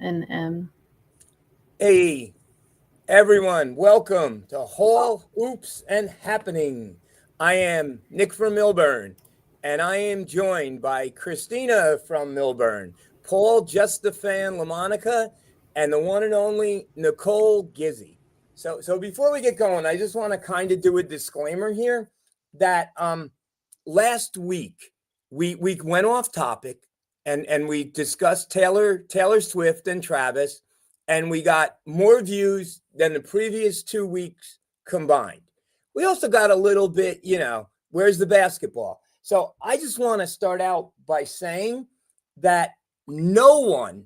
and M. Hey, everyone, welcome to Hall Hoops and Happening. I am Nick from Millburn, and I am joined by Christina from Millburn, Paul Just the Fan LaMonica, and the one and only Nicole Gizzy. So before we get going, I just want to kind of do a disclaimer here that last week we went off topic and we discussed Taylor Swift and Travis, and we got more views than the previous 2 weeks combined. We also got a little bit, where's the basketball? So I just want to start out by saying that no one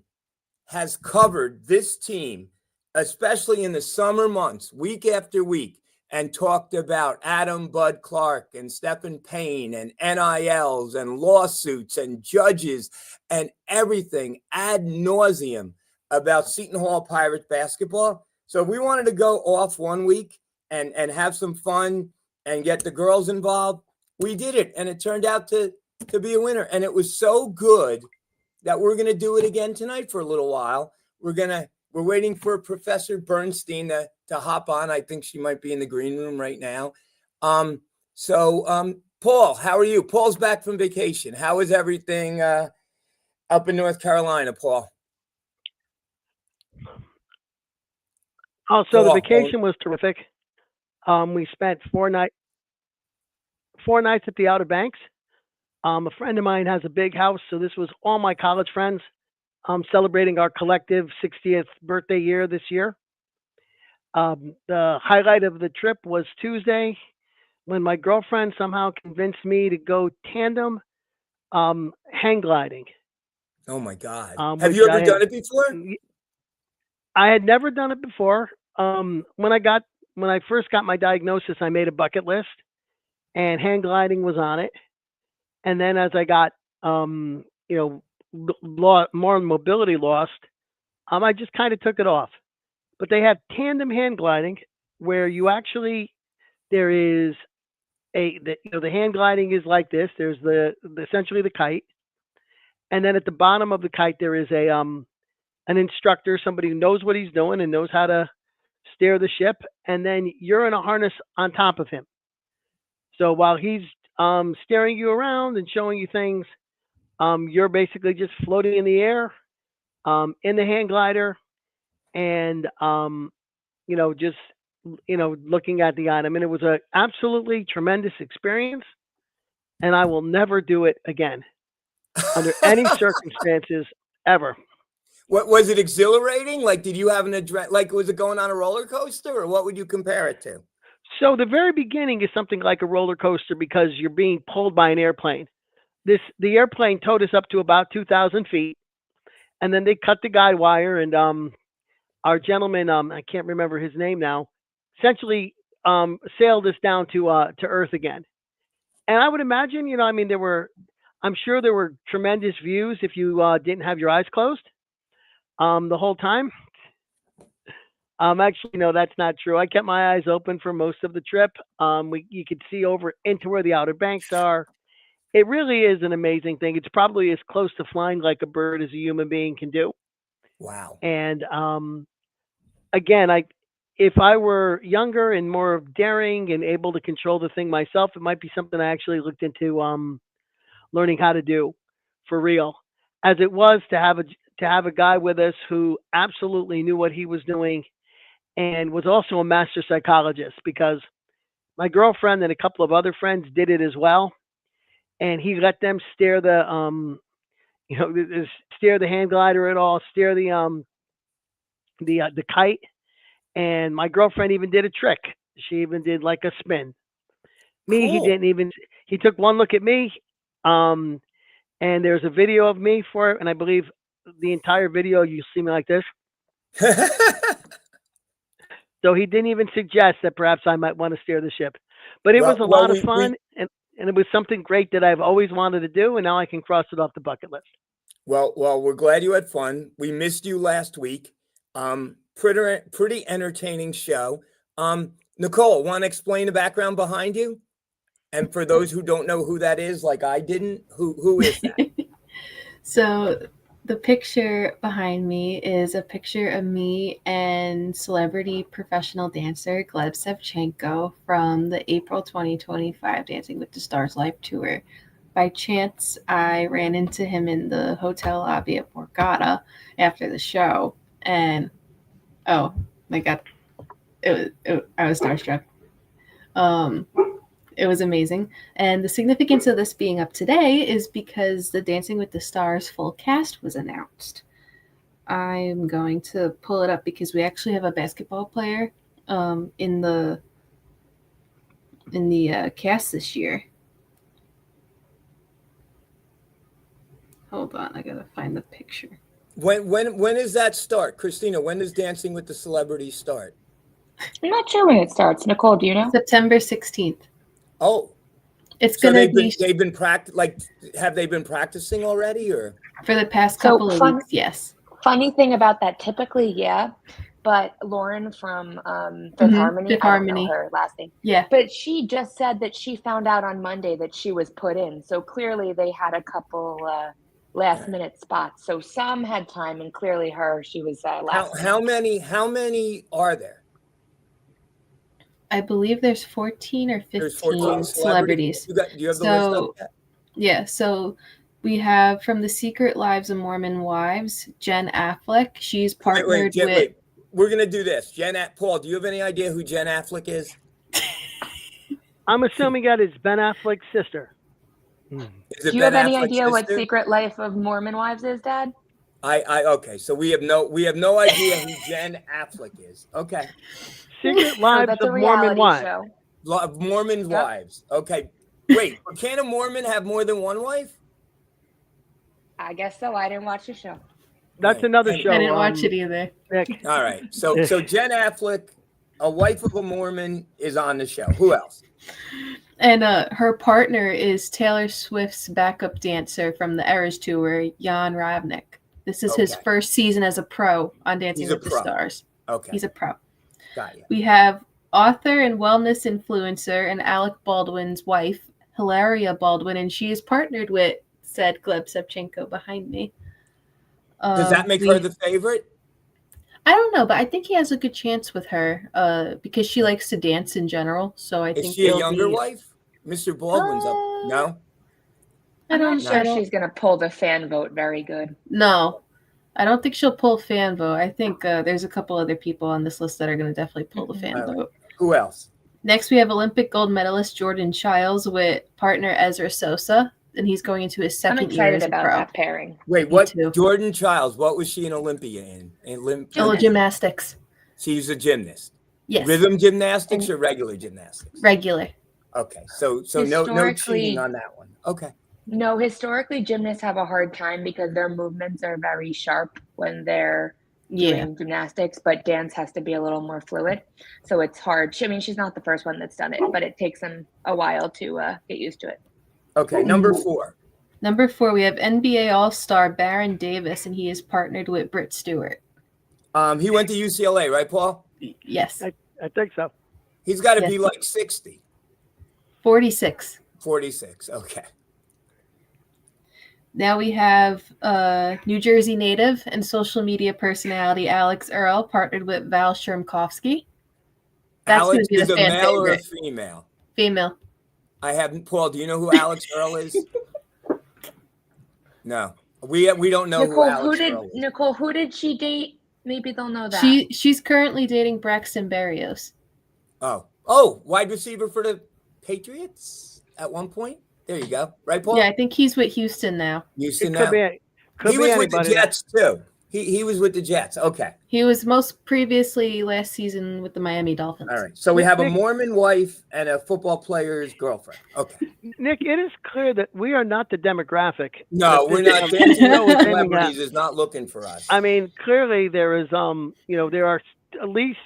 has covered this team, especially in the summer months, week after week, and talked about Adam Bud Clark and Stephen Payne and NILs and lawsuits and judges and everything ad nauseum about Seton Hall Pirates basketball. So we wanted to go off 1 week and have some fun and get the girls involved. We did it, and it turned out to be a winner. And it was so good that we're going to do it again tonight for a little while. We're waiting for Professor Bernstein to hop on. I think she might be in the green room right now. Paul, how are you? Paul's back from vacation. How is everything up in North Carolina, Paul? Oh, so the vacation was terrific. We spent 4 nights at the Outer Banks. A friend of mine has a big house, so this was all my college friends celebrating our collective 60th birthday year this year. The highlight of the trip was Tuesday when my girlfriend somehow convinced me to go tandem hang gliding. Oh my God. Have you ever done it before? I had never done it before. When I first got my diagnosis, I made a bucket list, and hang gliding was on it. And then as I got, more mobility lost, I just kind of took it off. But they have tandem hang gliding, where you actually there is the hang gliding is like this. There's essentially the kite, and then at the bottom of the kite there is an instructor, somebody who knows what he's doing and knows how to steer the ship, and then you're in a harness on top of him. So while he's steering you around and showing you things, you're basically just floating in the air, in the hang glider, and looking at the item. And it was an absolutely tremendous experience, and I will never do it again under any circumstances ever. What was it exhilarating? Like, did you have an was it going on a roller coaster, or what would you compare it to? So the very beginning is something like a roller coaster because you're being pulled by an airplane. The airplane towed us up to about 2,000 feet, and then they cut the guide wire, and our gentleman, I can't remember his name now, essentially sailed us down to Earth again. And I would imagine, I'm sure there were tremendous views if you didn't have your eyes closed the whole time. Actually, no, that's not true. I kept my eyes open for most of the trip. You could see over into where the Outer Banks are. It really is an amazing thing. It's probably as close to flying like a bird as a human being can do. Wow. And again, if I were younger and more daring and able to control the thing myself, it might be something I actually looked into learning how to do for real. As it was to have a guy with us who absolutely knew what he was doing and was also a master psychologist, because my girlfriend and a couple of other friends did it as well. And he let them steer the hang glider at all, steer the kite. And my girlfriend even did a trick. She even did like a spin. Me, Cool. He didn't even. He took one look at me, and there's a video of me for it. And I believe the entire video, you see me like this. So he didn't even suggest that perhaps I might want to steer the ship. But it was a lot of fun, and it was something great that I've always wanted to do, and now I can cross it off the bucket list. Well, we're glad you had fun. We missed you last week. Pretty entertaining show. Nicole, want to explain the background behind you? And for those who don't know who that is, like I didn't, who is that? So The picture behind me is a picture of me and celebrity professional dancer Gleb Sevchenko from the April 2025 Dancing with the Stars Live Tour. By chance, I ran into him in the hotel lobby at Borgata after the show, and oh my god, I was starstruck. It was amazing. And the significance of this being up today is because the Dancing with the Stars full cast was announced. I'm going to pull it up because we actually have a basketball player in the cast this year. Hold on, I gotta find the picture. When does that start, Christina? When does Dancing with the Celebrities start? I'm not sure when it starts. Nicole, do you know? September 16th. Oh, It's so gonna be they've been have they been practicing already, or for the past couple of weeks? Yes. Funny thing about that, typically, yeah, but Lauren from Fifth Harmony, Fifth I don't Harmony. know her last name. Yeah. But she just said that she found out on Monday that she was put in. So clearly they had a couple last minute spots. So some had time, and clearly she was last minute. How many are there? I believe there's 14 or 15 There's 14 celebrities. Do you have the list up yet? Yeah, so we have from The Secret Lives of Mormon Wives, Jen Affleck. She's partnered with... We're going to do this. Paul, do you have any idea who Jen Affleck is? I'm assuming that is Ben Affleck's sister. Do you have any idea what Secret Life of Mormon Wives is, Dad? Okay, so we have no idea who Jen Affleck is. Okay. Secret Lives of Mormon Wives. Mormon wives. Okay. Wait, can a Mormon have more than one wife? I guess so. I didn't watch the show. That's another show. I didn't watch it either. Nick. All right. So Jen Affleck, a wife of a Mormon, is on the show. Who else? And her partner is Taylor Swift's backup dancer from the Eras Tour, Jan Ravnik. This is his first season as a pro on Dancing with the Stars. Okay. He's a pro. Got you. We have author and wellness influencer and Alec Baldwin's wife, Hilaria Baldwin, and she is partnered with said Gleb Sevchenko behind me. Does that make her the favorite? I don't know, but I think he has a good chance with her because she likes to dance in general. So I think is she a younger wife? Mr. Baldwin's up. No? I'm not sure she's going to pull the fan vote very good. No, I don't think she'll pull fan vote. I think there's a couple other people on this list that are going to definitely pull the fan vote. Who else? Next, we have Olympic gold medalist Jordan Childs with partner Ezra Sosa, and he's going into his second year as a pro. I'm excited about that pairing. Wait, what? Jordan Childs, what was she an Olympian in? Gymnastics. She's a gymnast. Yes. Rhythm gymnastics or regular gymnastics? Regular. Okay, so no cheating on that one. Okay. No, historically, gymnasts have a hard time because their movements are very sharp when they're doing gymnastics, but dance has to be a little more fluid. So it's hard. I mean, she's not the first one that's done it, but it takes them a while to get used to it. Okay, number 4. Number 4, we have NBA All-Star Baron Davis, and he is partnered with Britt Stewart. He went to UCLA, right, Paul? Yes. I think so. He's got to be like 60. 46. 46, okay. Now we have New Jersey native and social media personality Alex Earl partnered with Val Shermkovsky. That's going to be the fan male favorite. Or a female? Female. I haven't. Paul, do you know who Alex Earl is? No, we don't know Nicole, who Alex Earl is. Nicole, who did she date? Maybe they'll know that. She's currently dating Braxton Berrios. Oh, wide receiver for the Patriots at one point. There you go. Right, Paul? Yeah, I think he's with Houston now. Houston now. He was with the Jets too. He was with the Jets. Okay. He was most previously last season with the Miami Dolphins. All right. So we have a Mormon wife and a football player's girlfriend. Okay. Nick, it is clear that we are not the demographic. No, we're not. Dancing with Celebrities is not looking for us. I mean, clearly there is, there are at least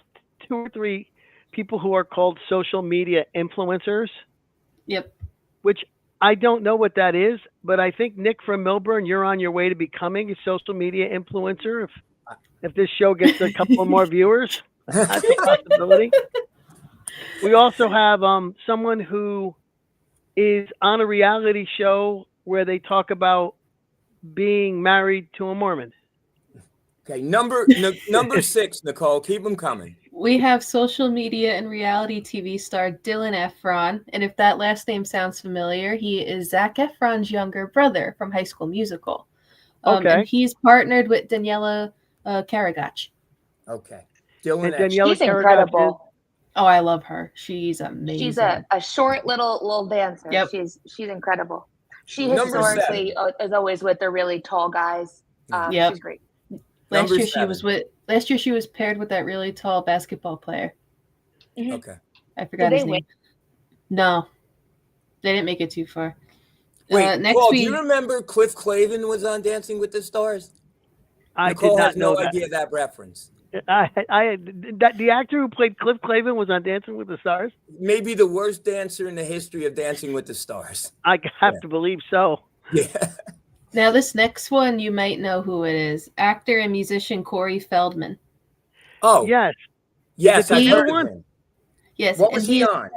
2 or 3 people who are called social media influencers. Yep. Which I don't know what that is, but I think Nick from Milburn, you're on your way to becoming a social media influencer. If this show gets a couple more viewers, that's a possibility. We also have someone who is on a reality show where they talk about being married to a Mormon. Okay, number 6, Nicole. Keep them coming. We have social media and reality TV star Dylan Efron, and if that last name sounds familiar, he is Zac Efron's younger brother from High School Musical. Okay. And he's partnered with Daniela Karagach. Okay, Dylan. And Daniela She's Karagach incredible. Oh, I love her. She's amazing. She's a short little dancer. Yep. She's incredible. She Number historically is always with the really tall guys. Yep. She's great. Last Number year 7. she was paired with that really tall basketball player. Mhm. Okay. I forgot Did his they name. win? No, they didn't make it too far. Wait, next Paul, week, do you remember Cliff Clavin was on Dancing with the Stars? I Nicole did not has no know that. idea that reference. The actor who played Cliff Clavin was on Dancing with the Stars. Maybe the worst dancer in the history of Dancing with the Stars. I have to believe so. Yeah. now this next one you might know who it is. Actor and musician Corey Feldman. Oh, Yes. yes, the I've Peter heard of one? him. Yes. What was he on?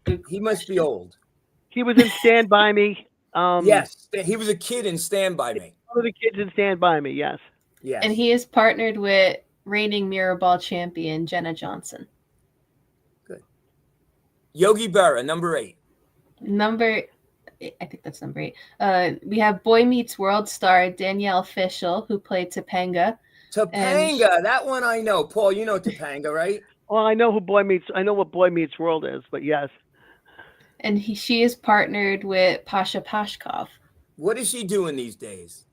Good He must be old. He was in Stand By Me. Yes, he was a kid in Stand By Me. One of the kids in Stand By Me, yes. Yes. And he is partnered with reigning Mirrorball champion Jenna Johnson. Good. Yogi Berra, number 8. I think that's number 8. We have Boy Meets World star Danielle Fishel, who played Topanga. Topanga, that one I know. Paul, you know Topanga, right? Well, I know what Boy Meets World is, but yes. And she is partnered with Pasha Pashkov. What is she doing these days?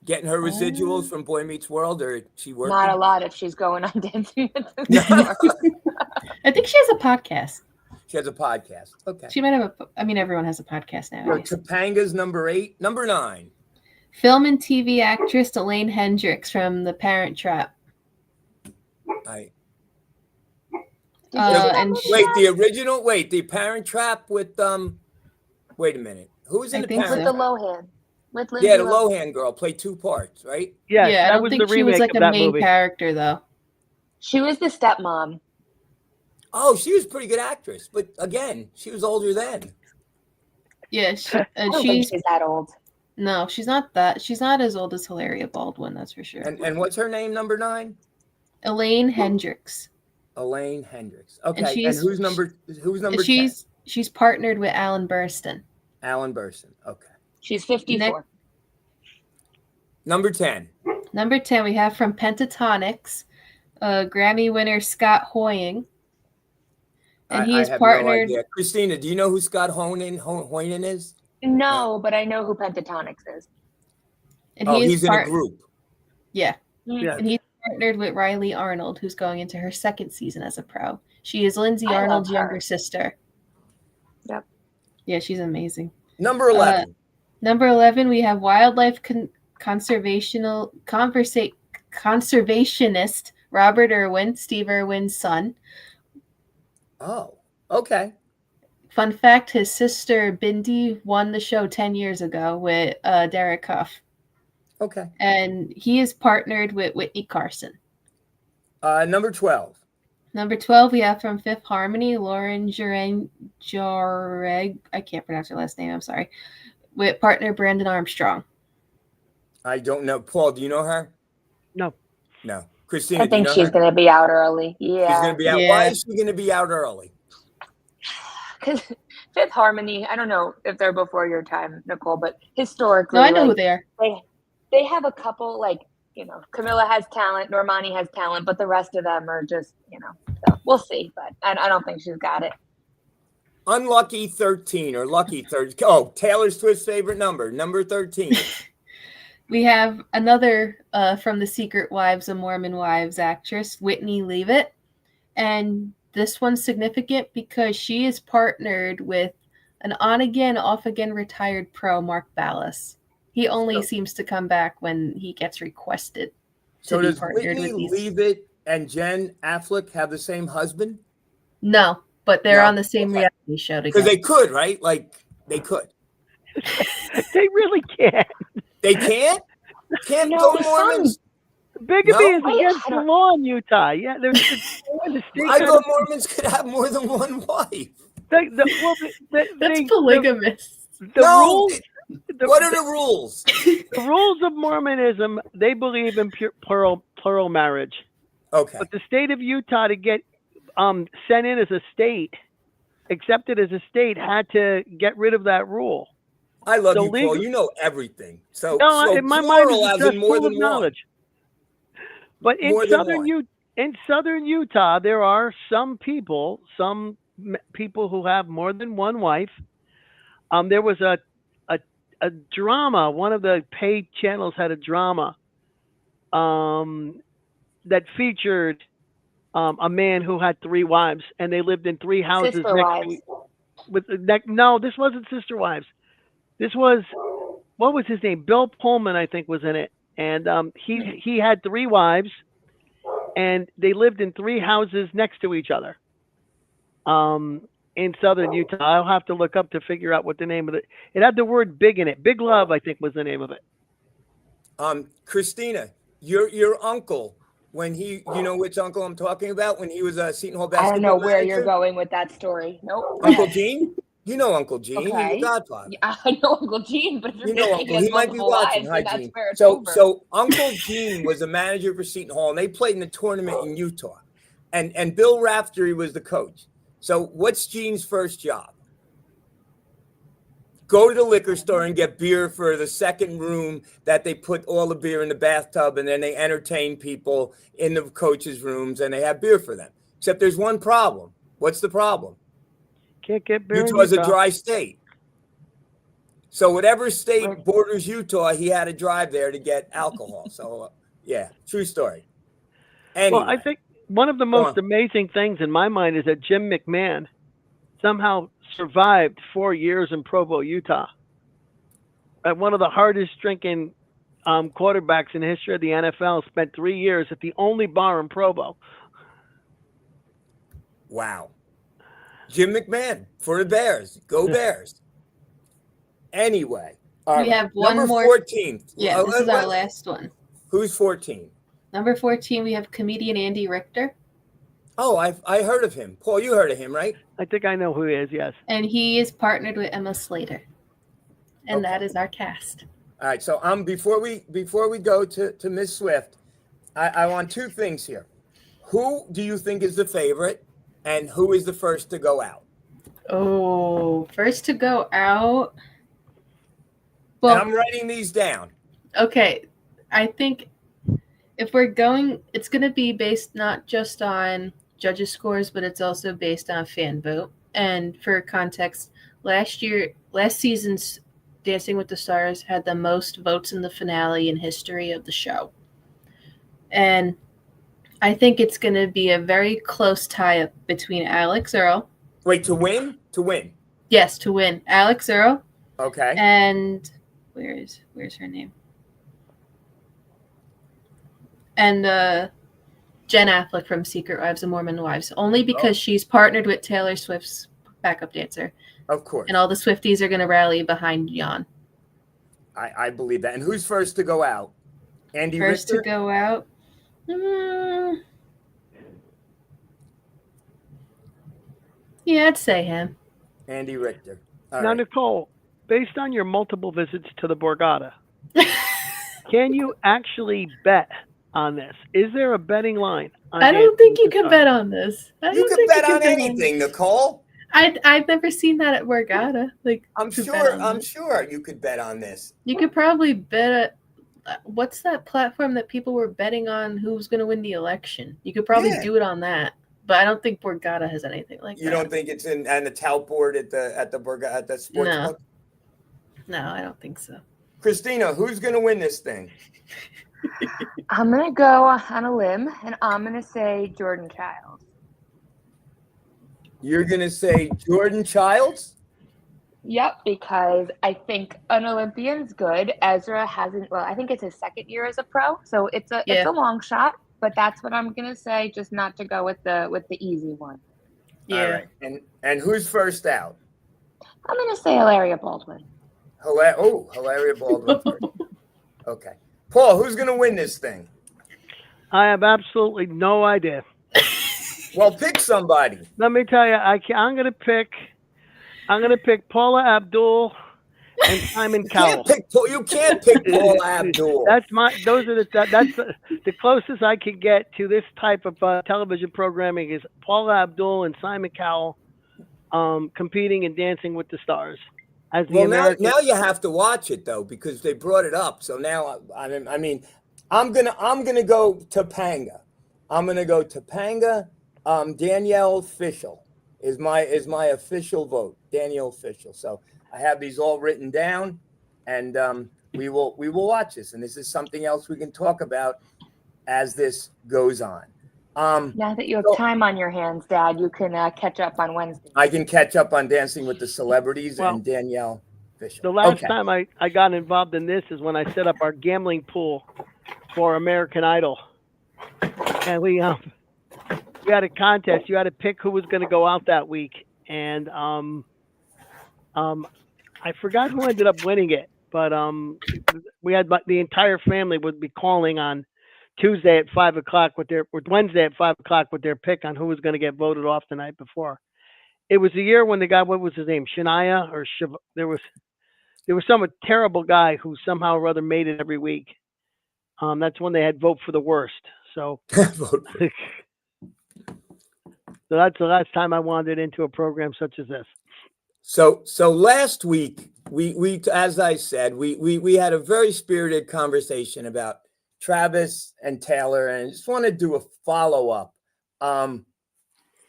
Getting her residuals from Boy Meets World, or is she working? Not a lot if she's going on Dancing with the Stars. I think she has a podcast. She has a podcast. Okay. She might have everyone has a podcast So nowadays. Topanga's number 8. Number 9. Film and TV actress Elaine Hendricks from The Parent Trap. The original. Wait, The Parent Trap with Wait a minute. Who's in I The think Parent With so. the Trap? Lohan. With Lindsay Yeah, the Lohan. Lohan girl played 2 parts, right? Yes, Yeah, I that don't was think the she was remake like of a that main movie. character though. She was the stepmom. Oh, she was a pretty good actress, but again, she was older then. Yeah, I don't think she's that old. No, she's not that. She's not as old as Hilaria Baldwin, that's for sure. And what's her name? Number 9. Elaine Hendricks. Elaine Hendricks. Okay, and she's- who's number 10? She's partnered with Alan Burstyn. Alan Burstyn. Okay. She's 54. Number 10. Number 10, we have from Pentatonics, Grammy winner Scott Hoying. And I he's have partnered. no idea. Christina, do you know who Scott Hoynin is? No, but I know who Pentatonics is. And He's in a group. Yeah. Yeah. And he's partnered with Riley Arnold, who's going into her 2nd season as a pro. She is Lindsay I love Arnold's her. younger sister. Yep. Yeah, she's amazing. Number 11. Number 11, we have wildlife conservationist Robert Irwin, Steve Irwin's son. Oh, okay. Fun fact, his sister Bindi won the show 10 years ago with Derek Huff. Okay. And he is partnered with Whitney Carson. Number 12. Number 12, we have from Fifth Harmony, Lauren Jareg. I can't pronounce her last name, I'm sorry. With partner Brandon Armstrong. I don't know. Paul, do you know her? No. No. Christina, I think do you know she's her? going to be out early. Yeah. She's going to be out. Yeah. Why is she going to be out early? Because Fifth Harmony, I don't know if they're before your time, Nicole, but historically, No, I know who they are. they have a couple, Camilla has talent, Normani has talent, but the rest of them are just, so we'll see. But I don't think she's got it. Unlucky 13 or lucky 13. Oh, Taylor Swift's favorite number 13. We have another from the Secret Wives of Mormon Wives actress, Whitney Leavitt. And this one's significant because she is partnered with an on-again, off-again retired pro, Mark Ballas. He only seems to come back when he gets requested to be does partnered Whitney with these. Leavitt and Jen Affleck have the same husband? No, but they're No. on the same reality show Because together. they could, right? They could. They really can't. They can't? Can't No, go his Mormons? Bigamy No? is against the law in Utah. Yeah, they're the state. I thought Mormons could have more than one wife. That's polygamous. The rules. What are the rules? The rules of Mormonism, they believe in plural marriage. Okay. But the state of Utah to get sent in as a state, accepted as a state, had to get rid of that rule. I love So you, Paul. You know everything. So, no, so my mind plural is as just in more full than of one. knowledge. But in More than one. southern Utah, there are some people who have more than one wife. There was a drama. One of the paid channels had a drama that featured a man who had 3 wives, and they lived in 3 houses Sister next wives. no, this wasn't Sister Wives. This was, what was his name? Bill Pullman, I think, was in it, and he had 3 wives, and they lived in 3 houses next to each other. In southern Utah, I'll have to look up to figure out what the name of it. It had the word "big" in it. Big Love, I think, was the name of it. Christina, your uncle, when he, you know which uncle I'm talking about, when he was a Seton Hall basketball I don't know where manager? you're going with that story. Nope. Uncle Gene? You know Uncle Gene. He's Okay. your godfather. Yeah, I know Uncle Gene, but if you're You know saying Uncle. he has He might be multiple watching. wives, Hi, then that's Gene. where it's So, over. so Uncle Gene was a manager for Seton Hall, and they played in the tournament in Utah. And Bill Raftery was the coach. So what's Gene's first job? Go to the liquor store and get beer for the second room that they put all the beer in the bathtub, and then they entertain people in the coaches' rooms, and they have beer for them. Except there's one problem. What's the problem? Can't get beer in Utah's a Utah. dry state. So whatever state borders Utah, he had to drive there to get alcohol. So, yeah, true story. Anyway. Well, I think one of the most amazing things in my mind is that Jim McMahon somehow survived 4 years in Provo, Utah. One of the hardest drinking quarterbacks in the history of the NFL spent 3 years at the only bar in Provo. Wow. Jim McMahon for the Bears. Go Bears. Anyway. We have one number more. 14. Yeah, this is our last one. Who's 14? Number 14, we have comedian Andy Richter. Oh, I heard of him. Paul, you heard of him, right? I think I know who he is, yes. And he is partnered with Emma Slater. And that is our cast. All right, so before we go to Miss Swift, I want 2 things here. Who do you think is the favorite, and who is the first to go out? Oh, first to go out. Well, and I'm writing these down. Okay, I think if we're going, it's going to be based not just on judges' scores, but it's also based on fan vote. And for context, last season's Dancing with the Stars had the most votes in the finale in history of the show. And I think it's going to be a very close tie-up between Alex Earl. Wait, to win? To win. Yes, to win. Alex Earl. Okay. And where's her name? And Jen Affleck from Secret Wives and Mormon Wives, only because she's partnered with Taylor Swift's backup dancer. Of course. And all the Swifties are going to rally behind Jan. I believe that. And who's first to go out? Andy Richter? First to go out? Yeah, I'd say him. Andy Richter. Now, Nicole, based on your multiple visits to the Borgata, can you actually bet on this? Is there a betting line? I don't think you can bet on this. You can bet on anything, Nicole. I've never seen that at Borgata. I'm sure you could bet on this. You could probably bet what's that platform that people were betting on who's going to win the election? You could probably do it on that. But I don't think Borgata has anything like that. You don't think it's on the tout board at the sports book? No, I don't think so. Christina, who's going to win this thing? I'm going to go on a limb, and I'm going to say Jordan Childs. You're going to say Jordan Childs? Yep, because I think an Olympian's good. Ezra hasn't. Well, I think it's his second year as a pro, so it's a long shot. But that's what I'm going to say, just not to go with the easy one. Yeah. All right. And who's first out? I'm going to say Hilaria Baldwin. Hilaria Baldwin first. Okay. Paul, who's going to win this thing? I have absolutely no idea. Well, pick somebody. Let me tell you, I'm going to pick Paula Abdul and Simon Cowell. You can't pick Paul Abdul. That's the closest I could get to this type of television programming is Paul Abdul and Simon Cowell competing in Dancing with the Stars. As the American. Now you have to watch it though because they brought it up. So now I mean I'm gonna go Topanga. I'm gonna go Topanga. Danielle Fishel is my official vote. Danielle Fishel. So I have these all written down, and we will watch this. And this is something else we can talk about as this goes on. Now that you have time on your hands, Dad, you can catch up on Wednesday. I can catch up on Dancing with the Celebrities and Danielle Fishel. The last time I got involved in this is when I set up our gambling pool for American Idol, and we had a contest. You had to pick who was going to go out that week, and I forgot who ended up winning it, but we had the entire family would be calling on Tuesday at 5 o'clock Wednesday at 5 o'clock with their pick on who was going to get voted off the night before. It was the year when the guy, what was his name, Shania or there was some terrible guy who somehow or other made it every week. That's when they had vote for the worst. So, so that's the last time I wandered into a program such as this. So last week we as I said we had a very spirited conversation about Travis and Taylor, and I just want to do a follow-up.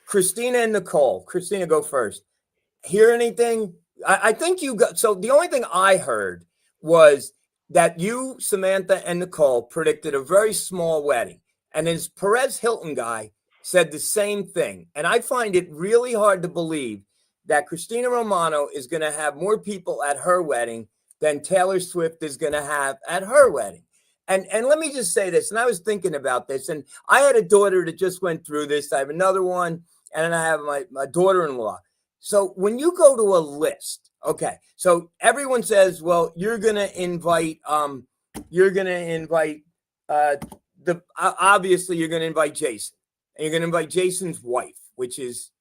Christina and Nicole. Christina, go first. Hear anything? I think you got, so the only thing I heard was that you, Samantha, and Nicole predicted a very small wedding. And his Perez Hilton guy said the same thing. And I find it really hard to believe that Christina Romano is going to have more people at her wedding than Taylor Swift is going to have at her wedding. And let me just say this, and I was thinking about this, and I had a daughter that just went through this. I have another one, and then I have my daughter-in-law. So when you go to a list, okay, so everyone says, well, obviously you're going to invite Jason, and you're going to invite Jason's wife, which is,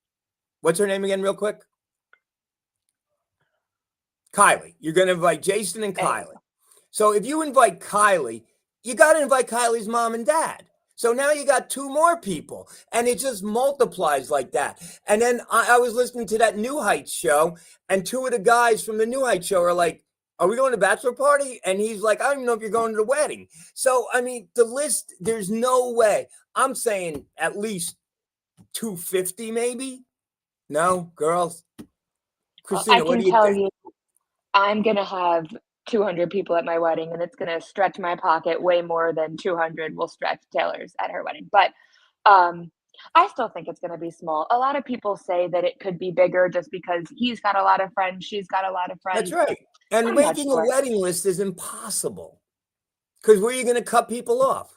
what's her name again, real quick? Kylie. You're going to invite Jason and Kylie. So if you invite Kylie, you got to invite Kylie's mom and dad. So now you got two more people, and it just multiplies like that. And then I was listening to that New Heights show, and two of the guys from the New Heights show are like, are we going to the bachelor party? And he's like, I don't even know if you're going to the wedding. So, I mean, the list, there's no way. I'm saying at least 250 maybe. No, girls? Christina, what do you think? I can tell you, I'm going to have 200 people at my wedding, and it's going to stretch my pocket way more than 200 will stretch Taylor's at her wedding. But I still think it's going to be small. A lot of people say that it could be bigger just because he's got a lot of friends, she's got a lot of friends. That's right. And making a wedding list is impossible because where are you going to cut people off?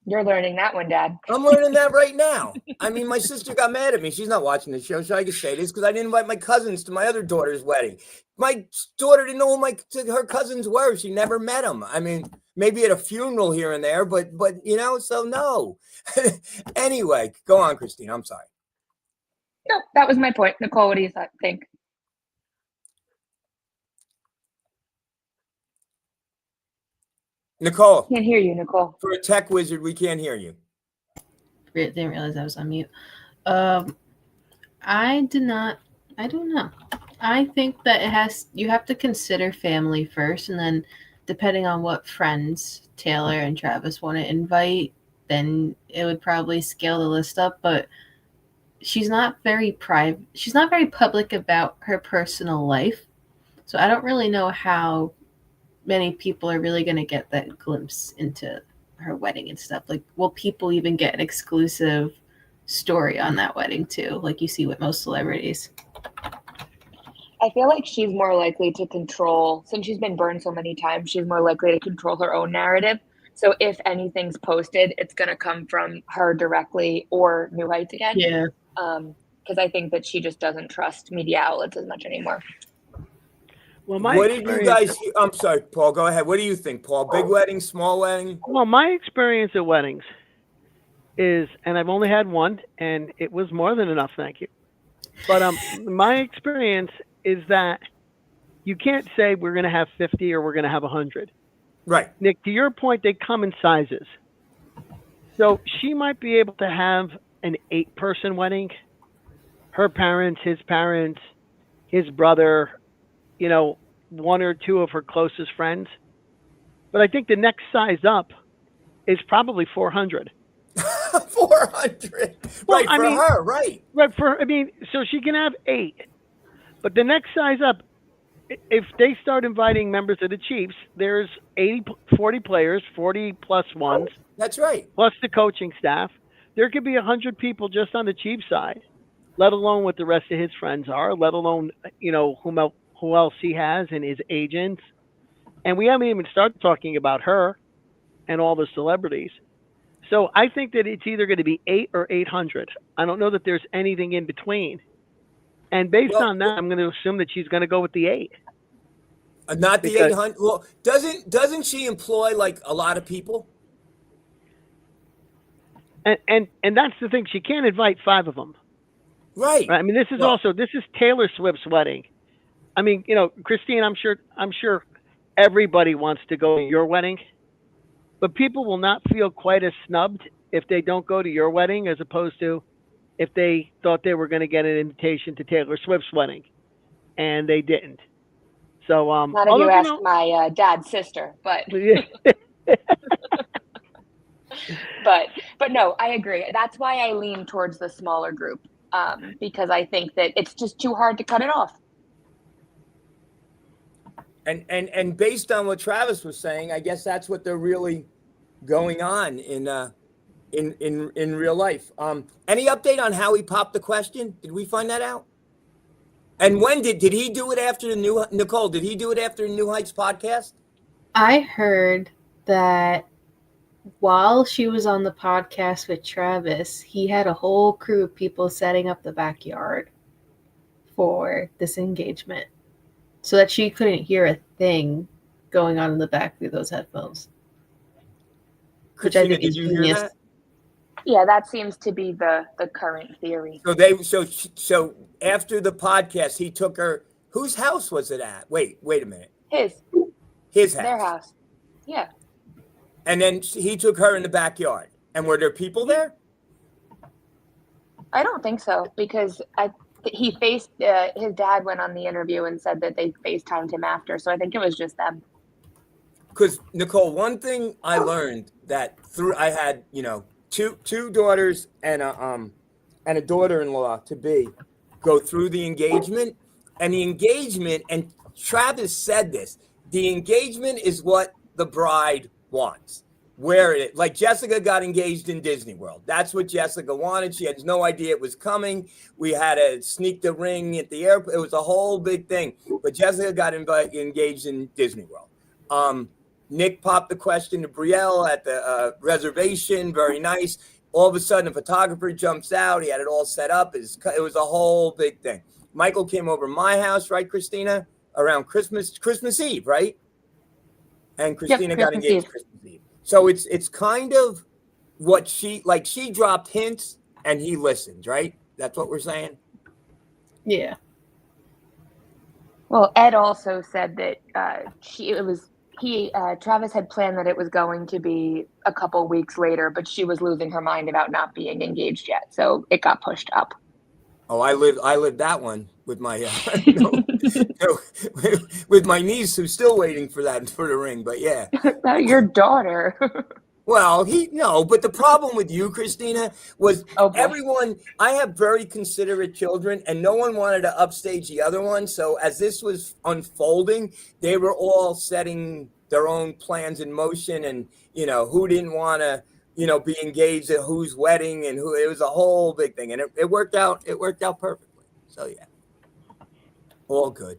You're learning that one, Dad. I'm learning that right now. I mean, my sister got mad at me. She's not watching the show, so I can say this because I didn't invite my cousins to my other daughter's wedding. My daughter didn't know who her cousins were. She never met them. I mean, maybe at a funeral here and there, but so no. Anyway, go on, Christine. I'm sorry. No, that was my point. Nicole, what do you think? Nicole. Can't hear you, Nicole. For a tech wizard, we can't hear you. Didn't realize I was on mute. I don't know. I think that you have to consider family first, and then depending on what friends Taylor and Travis want to invite, then it would probably scale the list up. But she's not very private. She's not very public about her personal life. So I don't really know how many people are really going to get that glimpse into her wedding and stuff. Like, will people even get an exclusive story on that wedding too, like you see with most celebrities? I feel like she's more likely to control, since she's been burned so many times, she's more likely to control her own narrative. So if anything's posted, it's going to come from her directly or New Heights again. Yeah. Because I think that she just doesn't trust media outlets as much anymore. Well, what did you guys? I'm sorry, Paul. Go ahead. What do you think, Paul? Big wedding, small wedding? Well, my experience at weddings is, and I've only had one, and it was more than enough. Thank you. But my experience is that you can't say we're going to have 50 or we're going to have 100. Right. Nick, to your point, they come in sizes. So she might be able to have an 8-person wedding. Her parents, his brother, you know, 1 or 2 of her closest friends. But I think the next size up is probably 400. 400. Well, Right, for her, right. Right, so she can have 8. But the next size up, if they start inviting members of the Chiefs, there's 40 players, 40 plus ones. That's right. Plus the coaching staff. There could be 100 people just on the Chiefs side, let alone what the rest of his friends are, let alone, you know, who else he has and his agents. And we haven't even started talking about her and all the celebrities. So I think that it's either going to be 8 or 800. I don't know that there's anything in between. And based on that, I'm going to assume that she's going to go with the 8. Not the 800. Well, doesn't she employ like a lot of people? And that's the thing. She can't invite 5 of them. Right. I mean, this is Taylor Swift's wedding. I mean, you know, Christine, I'm sure everybody wants to go to your wedding, but people will not feel quite as snubbed if they don't go to your wedding as opposed to if they thought they were going to get an invitation to Taylor Swift's wedding and they didn't. So, not if you ask my dad's sister, but but no, I agree. That's why I lean towards the smaller group, because I think that it's just too hard to cut it off. And based on what Travis was saying, I guess that's what they're really going on in real life. Any update on how he popped the question? Did we find that out? And when did he do it after Nicole? Did he do it after the New Heights podcast? I heard that while she was on the podcast with Travis, he had a whole crew of people setting up the backyard for this engagement so that she couldn't hear a thing going on in the back through those headphones. Christina, which I think did you hear that? Yeah, that seems to be the current theory. So after the podcast, he took her. Whose house was it at? Wait a minute. His house. Their house. Yeah. And then he took her in the backyard. And were there people there? I don't think so, because his dad went on the interview and said that they FaceTimed him after. So I think it was just them. Because Nicole, one thing I learned that I had, you know, two daughters and a daughter-in-law to be go through the engagement, and the engagement, and Travis said this, the engagement is what the bride wants. Like Jessica got engaged in Disney World. That's what Jessica wanted. She had no idea it was coming. We had to sneak the ring at the airport. It was a whole big thing. But Jessica got engaged in Disney World. Nick popped the question to Brielle at the reservation. Very nice. All of a sudden, a photographer jumps out. He had it all set up. It was a whole big thing. Michael came over to my house, right, Christina? Around Christmas Eve, right? And Christina got engaged Christmas Eve. So it's kind of what she dropped hints and he listened, right? That's what we're saying? Yeah. Well, Ed also said that Travis had planned that it was going to be a couple weeks later, but she was losing her mind about not being engaged yet. So it got pushed up. Oh, I lived that one with my with my niece who's still waiting for the ring. But yeah, your daughter. Well, but the problem with you, Christina, was everyone. I have very considerate children, and no one wanted to upstage the other one. So as this was unfolding, they were all setting their own plans in motion, and who didn't want to. Be engaged at whose wedding and who. It was a whole big thing, and it worked out. It worked out perfectly. So yeah, all good.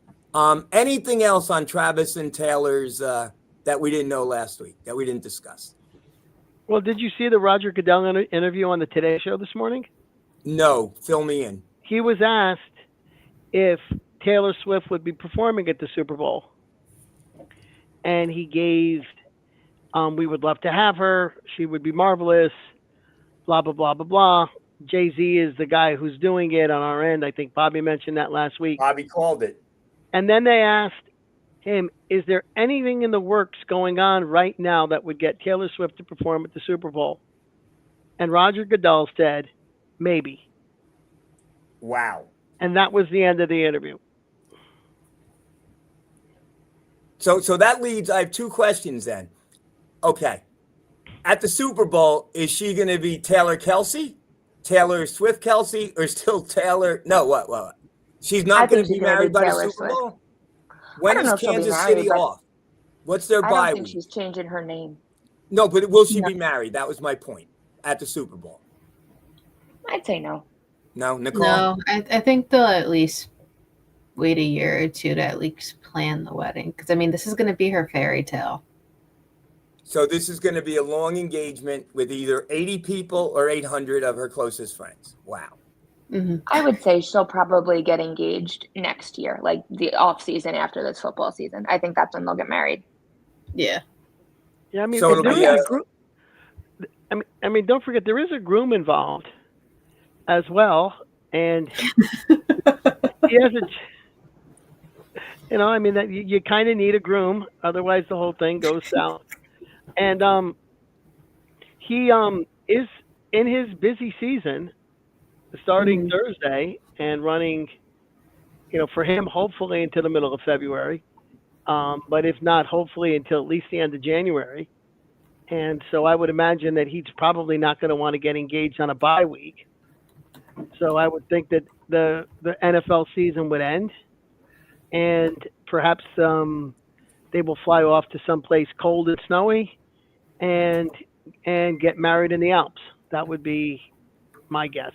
Anything else on Travis and Taylor's that we didn't know last week that we didn't discuss? Well, did you see the Roger Goodell interview on the Today Show this morning? No, fill me in. He was asked if Taylor Swift would be performing at the Super Bowl, and he gave. We would love to have her. She would be marvelous. Blah, blah, blah, blah, blah. Jay-Z is the guy who's doing it on our end. I think Bobby mentioned that last week. Bobby called it. And then they asked him, is there anything in the works going on right now that would get Taylor Swift to perform at the Super Bowl? And Roger Goodell said, maybe. Wow. And that was the end of the interview. So that leads, I have two questions then. Okay. At the Super Bowl, is she going to be Taylor Kelsey, Taylor Swift Kelsey, or still Taylor? No, what? She's not going to be married by the Super Bowl? When is Kansas City off? What's their bye week? I don't think she's changing her name. No, but will she be married? That was my point at the Super Bowl. I'd say no. No, Nicole? No, I think they'll at least wait a year or two to at least plan the wedding. Because, I mean, this is going to be her fairy tale. So this is going to be a long engagement with either 80 people or 800 of her closest friends. Wow. Mm-hmm. I would say she'll probably get engaged next year, like the off season after this football season. I think that's when they'll get married. Yeah. Yeah, I mean, So it'll be I mean, don't forget there is a groom involved as well, and he has I mean that you kind of need a groom, otherwise the whole thing goes south. And he is in his busy season, starting Thursday and running, for him hopefully until the middle of February, but if not, hopefully until at least the end of January. And so I would imagine that he's probably not going to want to get engaged on a bye week. So I would think that the NFL season would end, and perhaps they will fly off to someplace cold and snowy, and get married in the Alps. That would be my guess.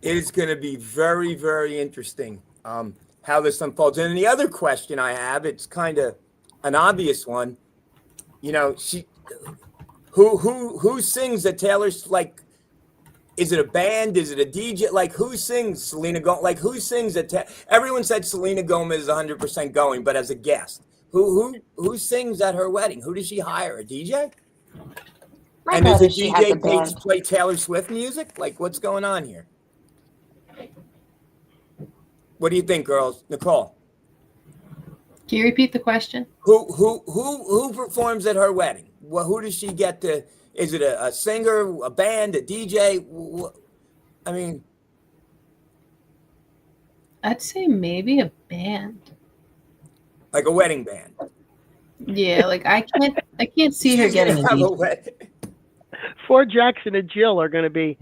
It is going to be very, very interesting how this unfolds. And the other question I have, it's kind of an obvious one. Who sings at Taylor's, like, is it a band? Is it a DJ? Like, who sings Selena Gomez? Like, who sings at everyone said Selena Gomez is 100% going, but as a guest, who sings at her wedding? Who does she hire? A DJ? And does the DJ pay to play Taylor Swift music? Like, what's going on here? What do you think, girls? Nicole? Can you repeat the question? Who performs at her wedding? Well, who does she get to? Is it a singer, a band, a DJ? I mean, I'd say maybe a band. Like a wedding band. Yeah, like I can't see her getting a DJ. Ford Jackson and Jill are going to be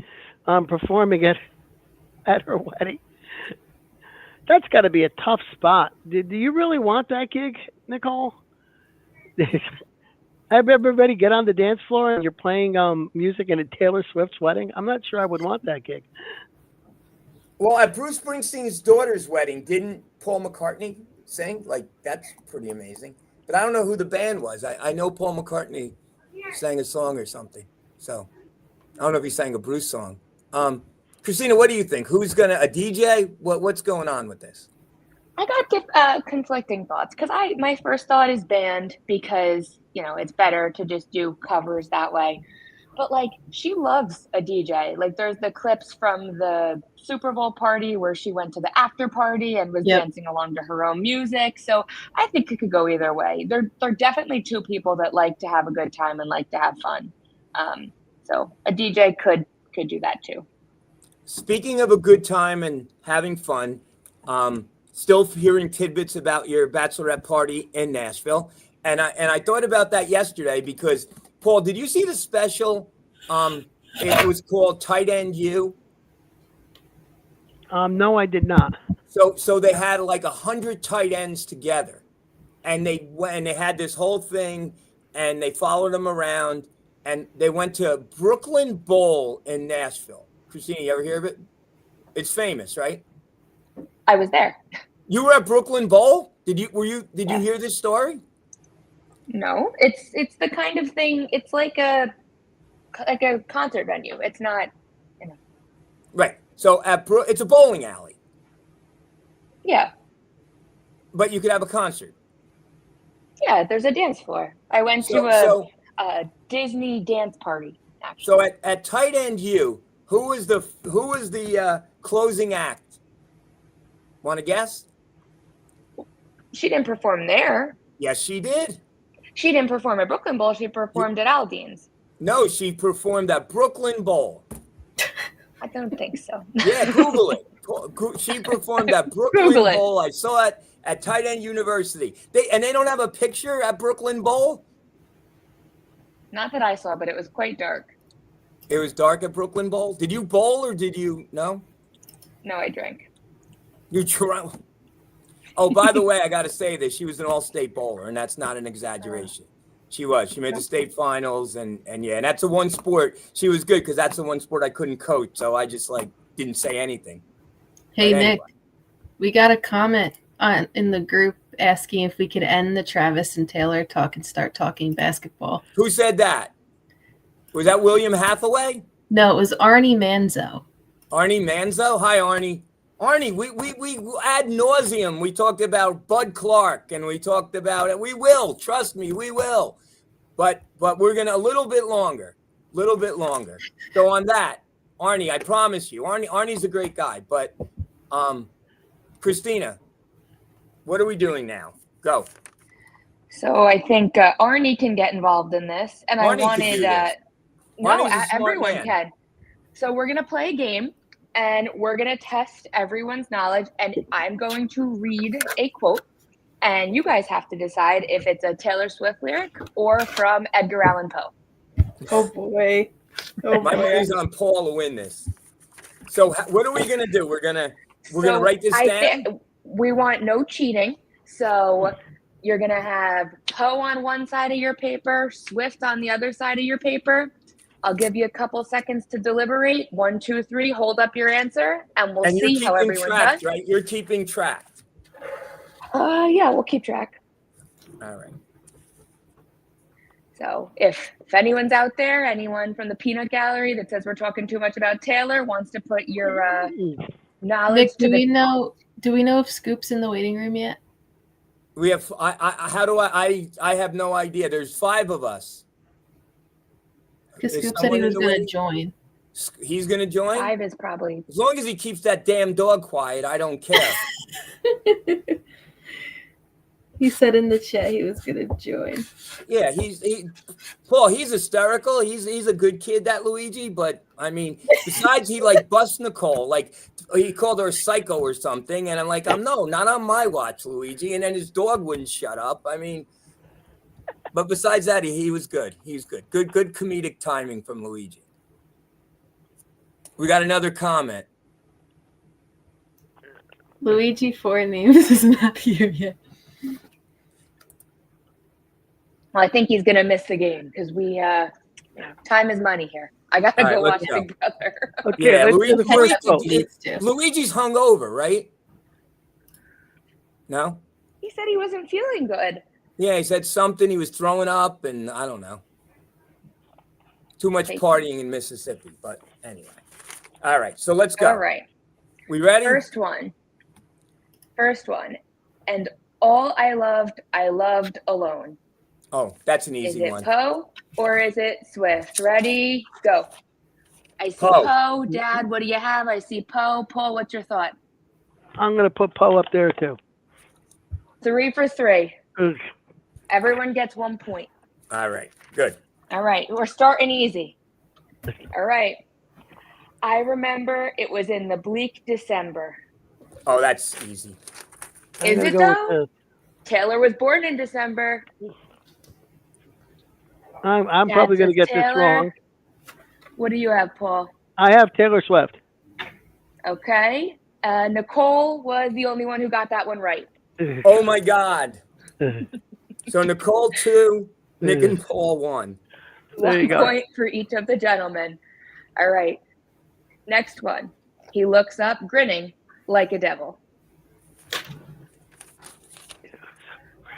performing at her wedding. That's got to be a tough spot. Do you really want that gig, Nicole? Have everybody get on the dance floor and you're playing music at a Taylor Swift's wedding? I'm not sure I would want that gig. Well, at Bruce Springsteen's daughter's wedding, didn't Paul McCartney sing? Like, that's pretty amazing. But I don't know who the band was. I know Paul McCartney sang a song or something. So I don't know if he sang a Bruce song. Christina, what do you think? Who's a DJ? What's going on with this? I got conflicting thoughts because my first thought is band because, it's better to just do covers that way. But like, she loves a DJ. Like, there's the clips from the Super Bowl party where she went to the after party and was dancing along to her own music. So I think it could go either way. They're definitely two people that like to have a good time and like to have fun. So a DJ could do that too. Speaking of a good time and having fun, still hearing tidbits about your bachelorette party in Nashville. And I thought about that yesterday because, Paul, did you see the special? It was called Tight End U. No, I did not. So they had like 100 tight ends together, and they had this whole thing, and they followed them around, and they went to Brooklyn Bowl in Nashville. Christina, you ever hear of it? It's famous, right? I was there. You were at Brooklyn Bowl? Did you hear this story? No, it's the kind of thing. It's like a concert venue. It's not, Right. So it's a bowling alley. Yeah. But you could have a concert. Yeah, there's a dance floor. I went to a Disney dance party. Actually. So at Tight End U, who was the closing act? Want to guess? She didn't perform there. Yes, she did. She didn't perform at Brooklyn Bowl. She performed at Aldean's. No, she performed at Brooklyn Bowl. I don't think so. Yeah, Google it. She performed at Brooklyn Bowl. I saw it at Tight End University. They don't have a picture at Brooklyn Bowl? Not that I saw, but it was quite dark. It was dark at Brooklyn Bowl? Did you bowl or did you? No? No, I drank. You drank? Oh, by the way, I got to say this. She was an all-state bowler, and that's not an exaggeration. She was. She made the state finals, and yeah, and that's the one sport. She was good because that's the one sport I couldn't coach, so I just, didn't say anything. Hey, Nick, we got a comment in the group asking if we could end the Travis and Taylor talk and start talking basketball. Who said that? Was that William Hathaway? No, it was Arnie Manzo. Arnie Manzo? Hi, Arnie. Arnie, we ad nauseum. We talked about Bud Clark, and we talked about it. We will. Trust me, we will. But we're going to a little bit longer. So on that, Arnie, I promise you, Arnie's a great guy. But Christina, what are we doing now? Go. So I think Arnie can get involved in this, and Arnie I wanted everyone man. can. So we're gonna play a game, and we're gonna test everyone's knowledge, and I'm going to read a quote, and you guys have to decide if it's a Taylor Swift lyric or from Edgar Allan Poe. Oh boy. My money's on Paul to win this. So what are we gonna do? We're gonna write this down. We want no cheating. So you're gonna have Poe on one side of your paper, Swift on the other side of your paper. I'll give you a couple seconds to deliberate. 1, 2, 3. Hold up your answer, and we'll see how everyone does. Right? You're keeping track. Yeah, we'll keep track. All right. So if anyone's out there, anyone from the Peanut Gallery that says we're talking too much about Taylor wants to put your knowledge. Nick, do we know if Scoop's in the waiting room yet? We have. I have no idea. There's 5 of us. Because Scoop said he was going to join. He's going to join? 5 is probably. As long as he keeps that damn dog quiet, I don't care. He said in the chat he was going to join. Yeah, Paul, he's hysterical. He's a good kid, that Luigi. But, I mean, besides he, busts Nicole. He called her a psycho or something. And I'm like, no, not on my watch, Luigi. And then his dog wouldn't shut up. I mean, but besides that, he was good. He's good. Good comedic timing from Luigi. We got another comment. Luigi 4 names is not here yet. Well, I think he's going to miss the game because time is money here. I got to go watch Big Brother. Okay, yeah, Luigi's hungover, right? No? He said he wasn't feeling good. Yeah, he said something. He was throwing up, and I don't know. Too much partying in Mississippi, but anyway. All right, so let's go. All right. We ready? First one. And all I loved alone. Oh, that's an easy one. Is it Poe or is it Swift? Ready? Go. I see Poe. Dad, what do you have? I see Poe. Paul, what's your thought? I'm going to put Poe up there, too. 3 for 3. Ugh. Everyone gets 1 point. All right, good. All right, we're starting easy. All right. I remember it was in the bleak December. Oh, that's easy. Is it though? Taylor was born in December. I'm probably going to get this wrong. What do you have, Paul? I have Taylor Swift. Okay. Nicole was the only one who got that one right. Oh, my God. So Nicole 2, Nick and Paul 1. There you go. 1 point for each of the gentlemen. All right. Next one. He looks up, grinning like a devil.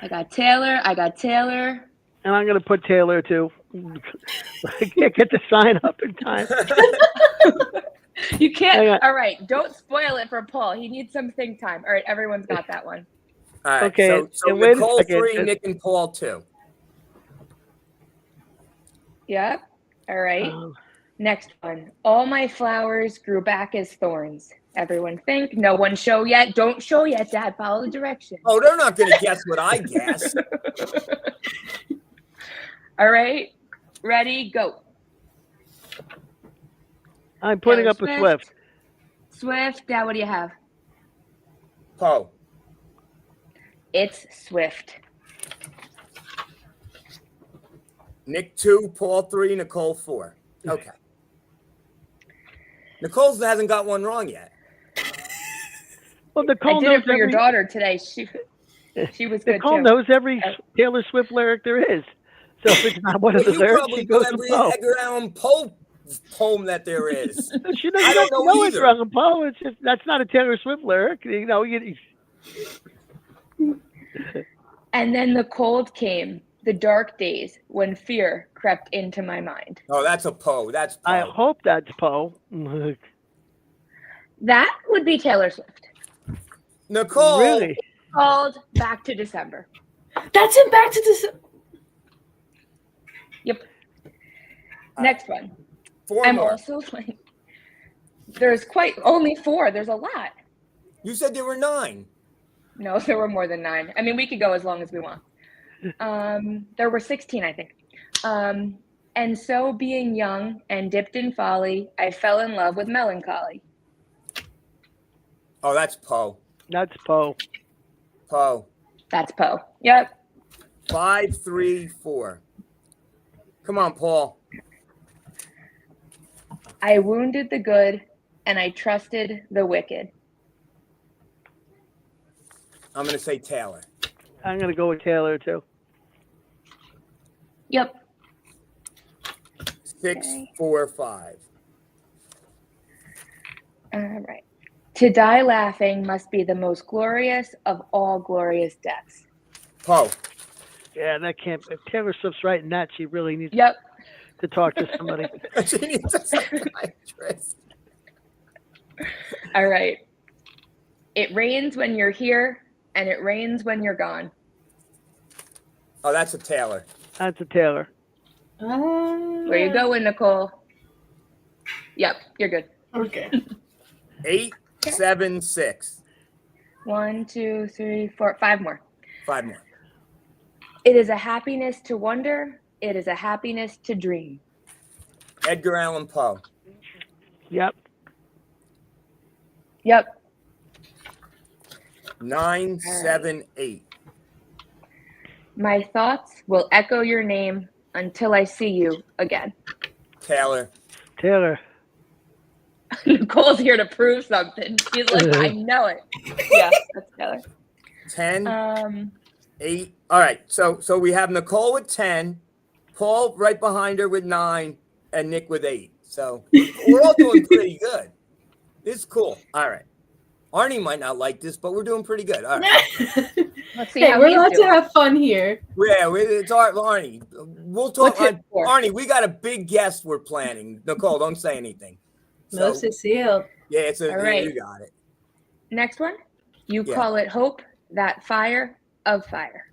I got Taylor. And I'm going to put Taylor, too. I can't get the sign up in time. You can't. All right. Don't spoil it for Paul. He needs some think time. All right. Everyone's got that one. All right. Okay. So Nicole 3, Nick and Paul 2. Yep. All right. Next one. All my flowers grew back as thorns. Everyone think. No one show yet. Don't show yet, Dad. Follow the direction. Oh, they're not going to guess what I guess. All right. Ready? Go. I'm putting Taylor up a Swift. Swift. Dad, what do you have? Poe. It's Swift. Nick 2, Paul 3, Nicole 4. Okay. Nicole hasn't got one wrong yet. Well, Nicole I did knows it for your daughter today. She was good Nicole too. knows every Taylor Swift lyric there is. So if it's not one of the You lyrics, probably she goes know to every Poe. Edgar Allan Poe poem that there is. She I doesn't don't know either. Edgar Allan Poe. It's just that's not a Taylor Swift lyric. And then the cold came, the dark days when fear crept into my mind. Oh, that's a Poe. That's Poe. I hope that's Poe. That would be Taylor Swift. Nicole. Really? Called Back to December. That's in Back to December. Yep. Next one. 4 I'm more. also like, there's only 4. There's a lot. You said there were 9. No, there were more than 9. I mean, we could go as long as we want. There were 16, I think. And so being young and dipped in folly, I fell in love with melancholy. Oh, that's Poe. That's Poe. Poe. That's Poe. Yep. 5, 3, 4. Come on, Paul. I wounded the good and I trusted the wicked. I'm going to say Taylor. I'm going to go with Taylor, too. Yep. 6, Okay. 4, 5. All right. To die laughing must be the most glorious of all glorious deaths. Poe. Yeah, that can't. If Taylor Swift's writing that, she really needs Yep. to talk to somebody. She needs a psychiatrist. All right. It rains when you're here and it rains when you're gone. Oh, that's a Taylor. That's a Taylor. Where you going, Nicole? Yep, you're good. Okay. 8, 7, 6. 1, 2, 3, 4, 5 more. 5 more. It is a happiness to wonder. It is a happiness to dream. Edgar Allan Poe. Yep. Yep. 9, 7, 8. My thoughts will echo your name until I see you again. Taylor. Taylor. Nicole's here to prove something. She's like, I know it. Yeah, that's Taylor. 10, 8. All right. So we have Nicole with 10, Paul right behind her with 9, and Nick with 8. So we're all doing pretty good. This is cool. All right. Arnie might not like this, but we're doing pretty good. All right. Let's see Hey, how we're he's allowed to doing. have fun here. Yeah, it's Arnie. We'll talk. What's it for? Arnie, we got a big guest we're planning. Nicole, don't say anything. No, Cecile. Yeah, it's a. All right. You got it. Next one. You Yeah. call it hope, that fire of fire.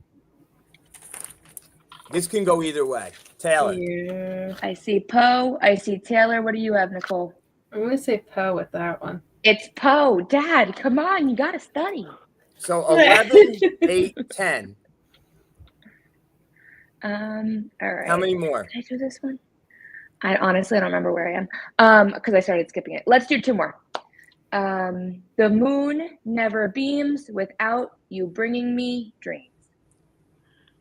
This can go either way. Taylor. Yeah. I see Poe. I see Taylor. What do you have, Nicole? I'm going to say Poe with that one. It's Poe. Dad, come on. You got to study. So 11, 8, 10. All right. How many more? Did I do this one? I honestly don't remember where I am because I started skipping it. Let's do 2 more. The moon never beams without you bringing me dreams.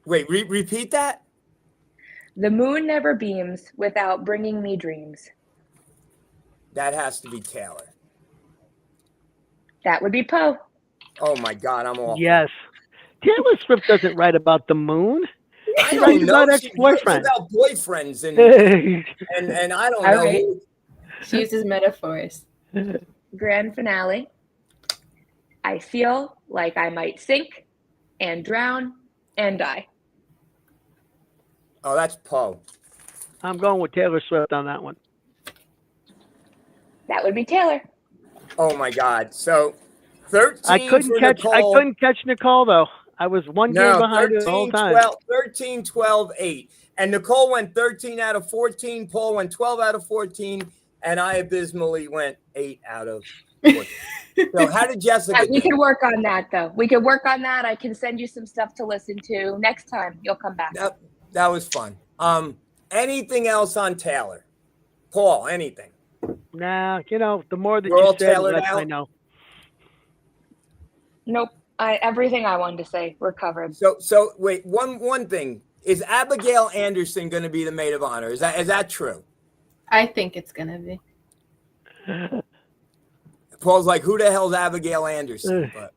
Wait, repeat that? The moon never beams without bringing me dreams. That has to be Taylor. That would be Poe. Oh my God, I'm off. Yes. Taylor Swift doesn't write about the moon. I She don't writes know. about She ex-boyfriends. writes about boyfriends and I don't All know. right. She uses metaphors. Grand finale. I feel like I might sink and drown and die. Oh, that's Poe. I'm going with Taylor Swift on that one. That would be Taylor. Oh my God. So 13 I couldn't for catch. Nicole. I couldn't catch Nicole though. I was one game behind her the whole 13, time. 12, 13, 12, 8. And Nicole went 13 out of 14. Paul went 12 out of 14. and I abysmally went 8 out of 14. So how did Jessica We do? could work on that, though. We could work on that. I can send you some stuff to listen to next time. You'll come back. That was fun. Anything else on Taylor? Paul, anything? Nah, the more that We're you all said, the tailored less I out? know. Nope. Everything I wanted to say, we're covered. So wait, one thing. Is Abigail Anderson going to be the maid of honor? Is that true? I think it's gonna be. Paul's like, who the hell's Abigail Anderson? But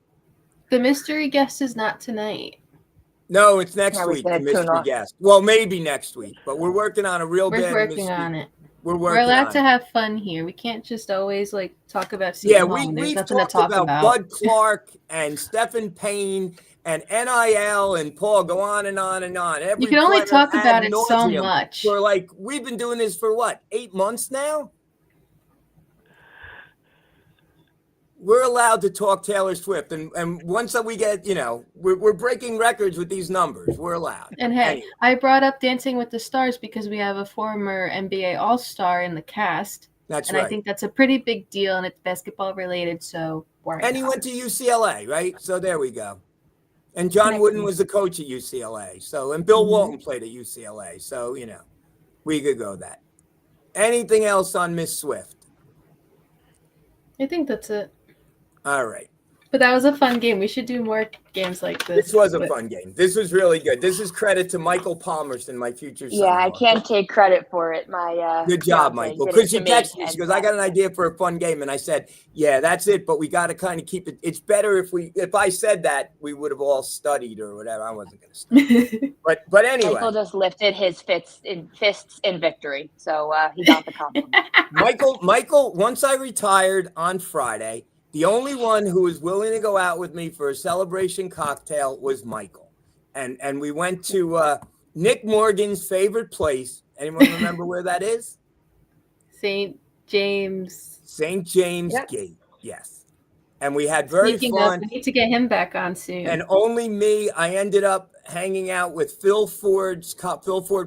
The mystery guest is not tonight. no, it's next Now he's week, gonna the tune mystery off. guest. Well, maybe next week, but we're working on a real We're bad working mystery. on it. We're We're working allowed on to it. have fun here. We can't just always talk about Yeah, Seton Hall. There's we've nothing to talked talk about about. Bud Clark and Stephen Payne and NIL and Paul, go on and on and on. You can only talk about it so nauseam. much. We've been doing this for what, 8 months now? We're allowed to talk Taylor Swift, and once that we get, we're breaking records with these numbers. We're allowed. And hey, anyway. I brought up Dancing with the Stars because we have a former NBA All-Star in the cast. That's and right. I think that's a pretty big deal, and it's basketball related, so why And he not? went to UCLA, right? So there we go. And John Wooden was the coach at UCLA. So, and Bill Walton played at UCLA. So, we could go that. Anything else on Miss Swift? I think that's it. All right. But that was a fun game. We should do more games like this. This was a fun game. This was really good. This is credit to Michael Palmerston, my future son. Yeah, I can't take credit for it. My good job, Michael. Because she texted me. She goes, I got an idea for a fun game. And I said, yeah, that's it. But we got to kind of keep it. It's better if I said that, we would have all studied or whatever. I wasn't going to study. But anyway. Michael just lifted his fists in victory. So he got the compliment. Michael, once I retired on Friday, the only one who was willing to go out with me for a celebration cocktail was Michael. And we went to Nick Morgan's favorite place. Anyone remember where that is? St. James Gate, yes. And we had very fun. We need to get him back on soon. And only me, I ended up hanging out with Phil Ford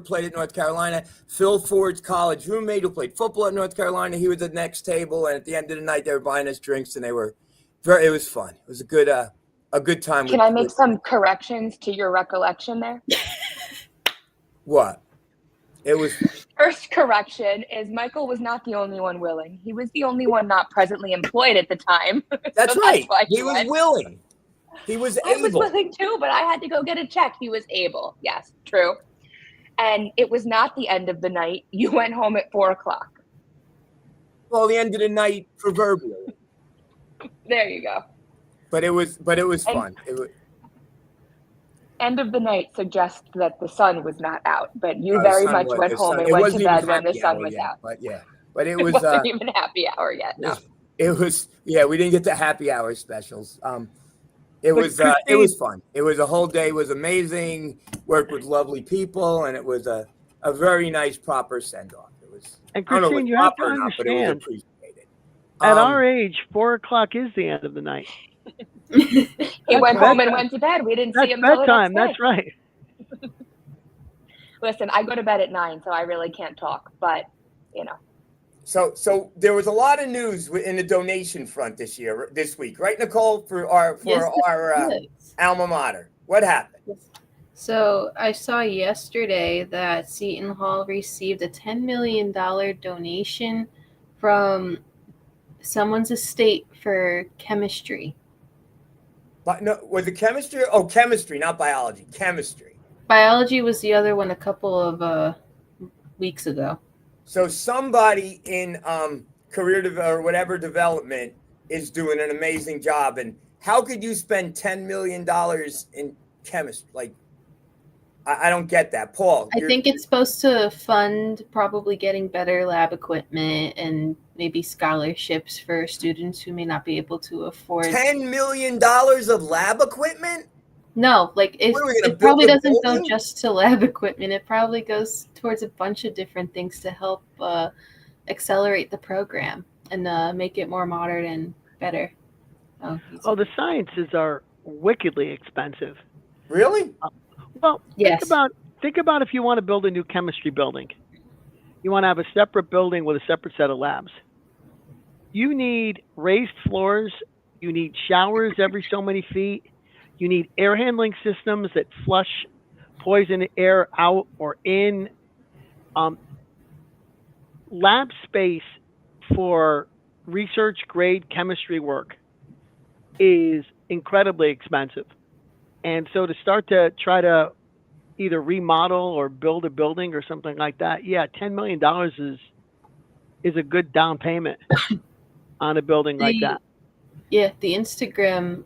played at North Carolina. Phil Ford's college roommate who played football at North Carolina. He was at the next table, and at the end of the night, they were buying us drinks, and it was fun. It was a good time. Can I make some corrections to your recollection there? What? It was. First correction is Michael was not the only one willing. He was the only one not presently employed at the time. That's right. He was willing. He was able. I was willing too, but I had to go get a check. He was able. Yes, true. And it was not the end of the night. You went home at 4:00. Well, the end of the night, proverbially. There you go. But it was fun. End of the night suggests that the sun was not out, but you very much went home and went to bed when the sun was out. But it was it wasn't even happy hour yet. No. It was. Yeah, we didn't get the happy hour specials. It was fun. It was a whole day. It was amazing. Worked with lovely people, and it was a very nice, proper send off. It was. And Christine, you have to understand. At our age, 4:00 is the end of the night. He went home and went to bed. We didn't see him until bedtime. That's right. Listen, I go to bed at 9, so I really can't talk. But So there was a lot of news in the donation front this week, right, Nicole, for our alma mater. What happened? So I saw yesterday that Seton Hall received a $10 million donation from someone's estate for chemistry. But no, was it chemistry? Oh, chemistry, not biology. Chemistry. Biology was the other one a couple of weeks ago. So somebody in career or whatever development is doing an amazing job. And how could you spend $10 million in chemistry? Like, I don't get that. Paul. I think it's supposed to fund probably getting better lab equipment and maybe scholarships for students who may not be able to afford. $10 million of lab equipment? No, it probably doesn't go just to lab equipment. It probably goes towards a bunch of different things to help accelerate the program and make it more modern and better. The sciences are wickedly expensive. Really? Well, yes. think about if you want to build a new chemistry building. You want to have a separate building with a separate set of labs. You need raised floors. You need showers every so many feet. You need air handling systems that flush poison air out or in. Lab space for research grade chemistry work is incredibly expensive. And so to start to try to either remodel or build a building or something like that, yeah, $10 million is a good down payment on a building like that. Yeah, the Instagram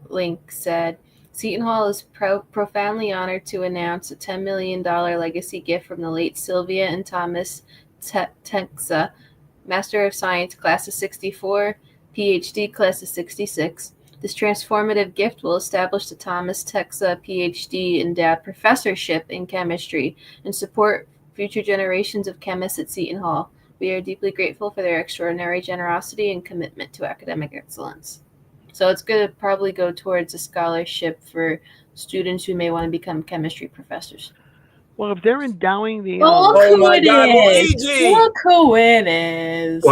link said Seton Hall is profoundly honored to announce a $10 million legacy gift from the late Sylvia and Thomas Texa, Master of Science, class of 64, PhD, class of 66. This transformative gift will establish the Thomas Texa PhD endowed professorship in chemistry and support future generations of chemists at Seton Hall. We are deeply grateful for their extraordinary generosity and commitment to academic excellence. So it's going to probably go towards a scholarship for students who may want to become chemistry professors. Well, if they're endowing the Oh, Oh my God, Luigi! Look who it is!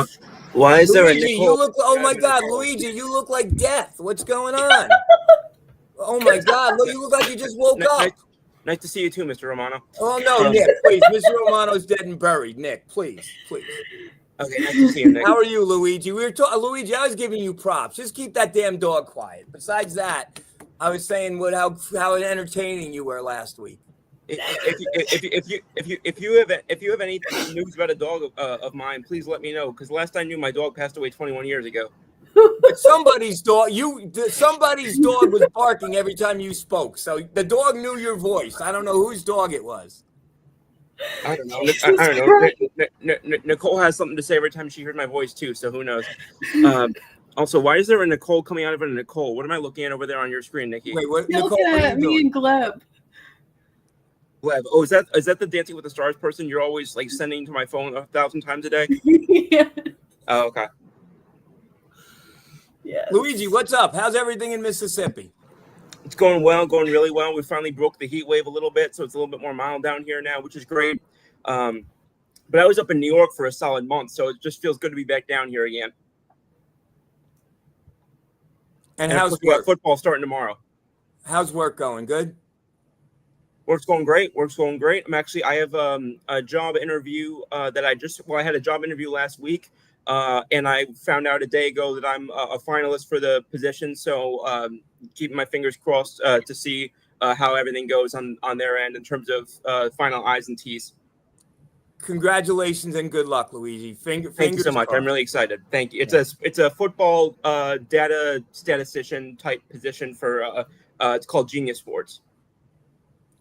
Why is there a Luigi, Nicole? you look. Oh my God, Luigi, you look like death. What's going on? Oh my God, look, you look like you just woke up. Nice to see you too, Mr. Romano. Oh no, Nick, please, Mr. Romano's dead and buried. Nick, please. Okay, nice to see you, Nick. How are you, Luigi? We were talking, Luigi. I was giving you props. Just keep that damn dog quiet. Besides that, I was saying how entertaining you were last week. If you have any news about a dog of mine, please let me know. Because last I knew, my dog passed away 21 years ago. Somebody's dog was barking every time you spoke. So the dog knew your voice. I don't know whose dog it was. I don't know. Nicole has something to say every time she hears my voice too. So who knows? Also, why is there a Nicole coming out of a Nicole? What am I looking at over there on your screen, Nikki? Wait, what? You're Nicole, looking what are at you me doing? and Gleb. Gleb. Oh, is that the Dancing with the Stars person you're always like sending to my phone 1,000 times a day? Yeah. Oh, okay. Yeah. Luigi, what's up? How's everything in Mississippi? It's going well, going really well. We finally broke the heat wave a little bit, so it's a little bit more mild down here now, which is great. But I was up in New York for a solid month, so it just feels good to be back down here again. And how's work? Football starting tomorrow. How's work going? Good? Work's going great. I have a job interview I had a job interview last week. And I found out a day ago that I'm a finalist for the position. So keeping my fingers crossed to see how everything goes on their end in terms of final I's and T's. Congratulations and good luck, Luigi. Thank you so much. Crossed. I'm really excited. Thank you. It's a football data statistician type position for it's called Genius Sports.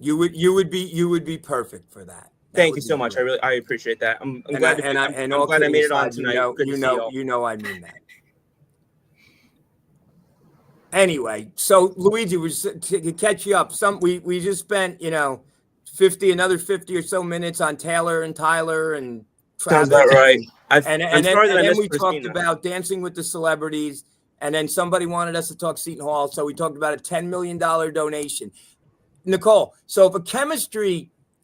You would be perfect for that. Thank you so much. I appreciate that. I'm glad I made it on tonight. You know I mean that. Anyway, so Luigi, was to catch you up. We just spent another 50 or so minutes on Taylor and Tyler and Travis. Sounds about right. And then we talked about Dancing with the Celebrities, and then somebody wanted us to talk Seton Hall, so we talked about a $10 million donation. Nicole, so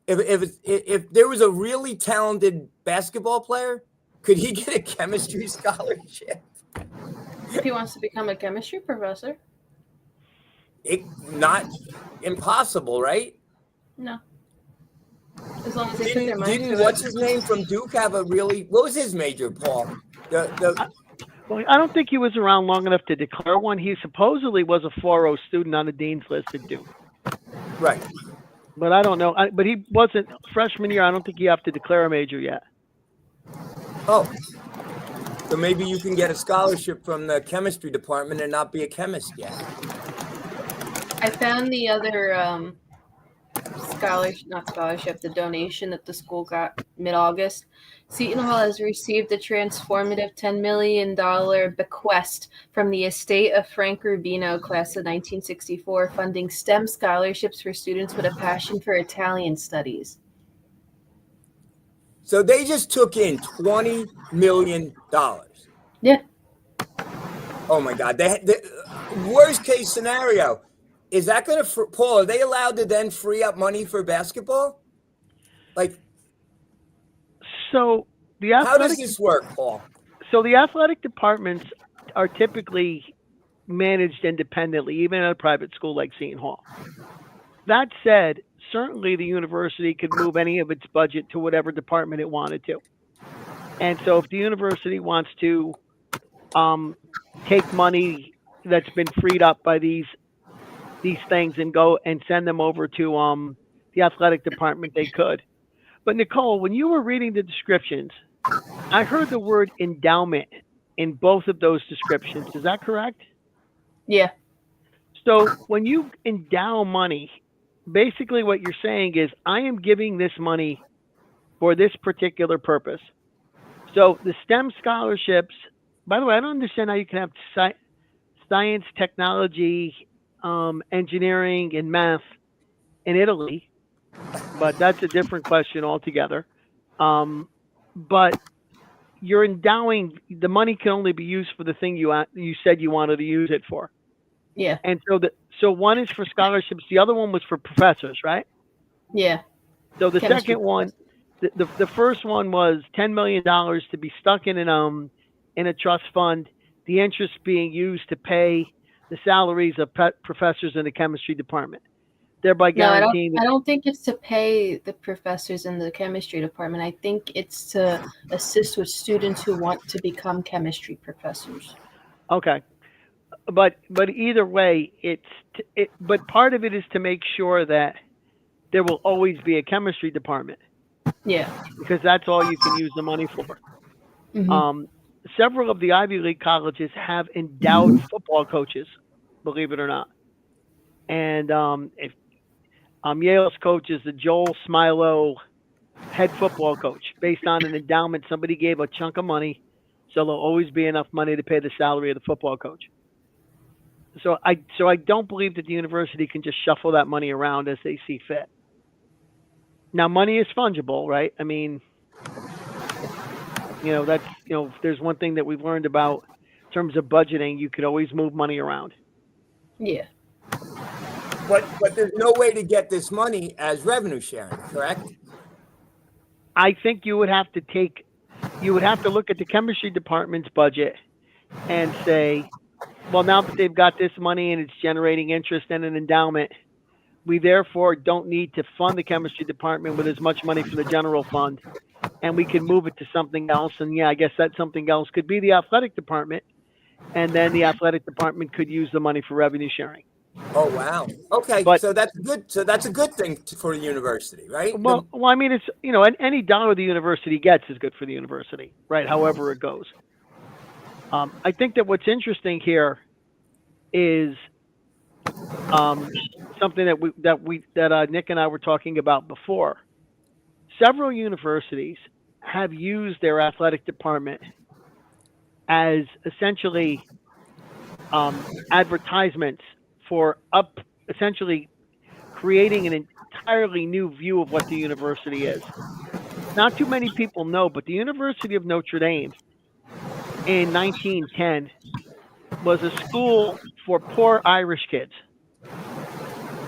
if there was a really talented basketball player, could he get a chemistry scholarship? If he wants to become a chemistry professor. Not impossible, right? No. As long as they put their mind to it. What's his name from Duke have a really? What was his major, Paul? Well, I don't think he was around long enough to declare one. He supposedly was a 4.0 student on the dean's list at Duke. Right. But I don't know. But he wasn't freshman year. I don't think you have to declare a major yet. Oh. So maybe you can get a scholarship from the chemistry department and not be a chemist yet. I found the other the donation that the school got mid-August. Seton Hall has received a transformative $10 million bequest from the estate of Frank Rubino, class of 1964, funding STEM scholarships for students with a passion for Italian studies. So they just took in $20 million. Yeah. Oh my God. The worst case scenario. Is that going to, Paul, are they allowed to then free up money for basketball? Like, So the How does athletic, this work, Paul? so the athletic departments are typically managed independently, even at a private school like Seton Hall. That said, certainly the university could move any of its budget to whatever department it wanted to. And so if the university wants to take money that's been freed up by these things and go and send them over to the athletic department, they could. But Nicole, when you were reading the descriptions, I heard the word endowment in both of those descriptions. Is that correct? Yeah. So when you endow money, basically what you're saying is, I am giving this money for this particular purpose. So the STEM scholarships, by the way, I don't understand how you can have science, technology, engineering, and math in Italy, but that's a different question altogether. But you're endowing, the money can only be used for the thing you said you wanted to use it for. Yeah. And so one is for scholarships, the other one was for professors, right? Yeah. So the Chemistry second one, the first one was $10 million to be stuck in a trust fund, the interest being used to pay the salaries of professors in the chemistry department, thereby guaranteeing. No, I don't think it's to pay the professors in the chemistry department. I think it's to assist with students who want to become chemistry professors. Okay, but either way, but part of it is to make sure that there will always be a chemistry department. Yeah. Because that's all you can use the money for. Mm-hmm. Several of the Ivy League colleges have endowed football coaches, believe it or not. And if Yale's coach is the Joel Smilo head football coach, based on an endowment, somebody gave a chunk of money, so there'll always be enough money to pay the salary of the football coach. So I don't believe that the university can just shuffle that money around as they see fit. Now, money is fungible, right? I mean, that's, if there's one thing that we've learned about in terms of budgeting, you could always move money around. Yeah. But there's no way to get this money as revenue sharing, correct? I think you would have to look at the chemistry department's budget and say, well, now that they've got this money and it's generating interest and an endowment, we therefore don't need to fund the chemistry department with as much money from the general fund, and we can move it to something else. And yeah, I guess that something else could be the athletic department, and then the athletic department could use the money for revenue sharing. Oh wow! Okay, so that's good. So that's a good thing for the university, right? Well, I mean, it's any dollar the university gets is good for the university, right? However it goes. I think that what's interesting here is something that Nick and I were talking about before. Several universities have used their athletic department as essentially advertisements for essentially creating an entirely new view of what the university is. Not too many people know, but the University of Notre Dame in 1910 was a school for poor Irish kids.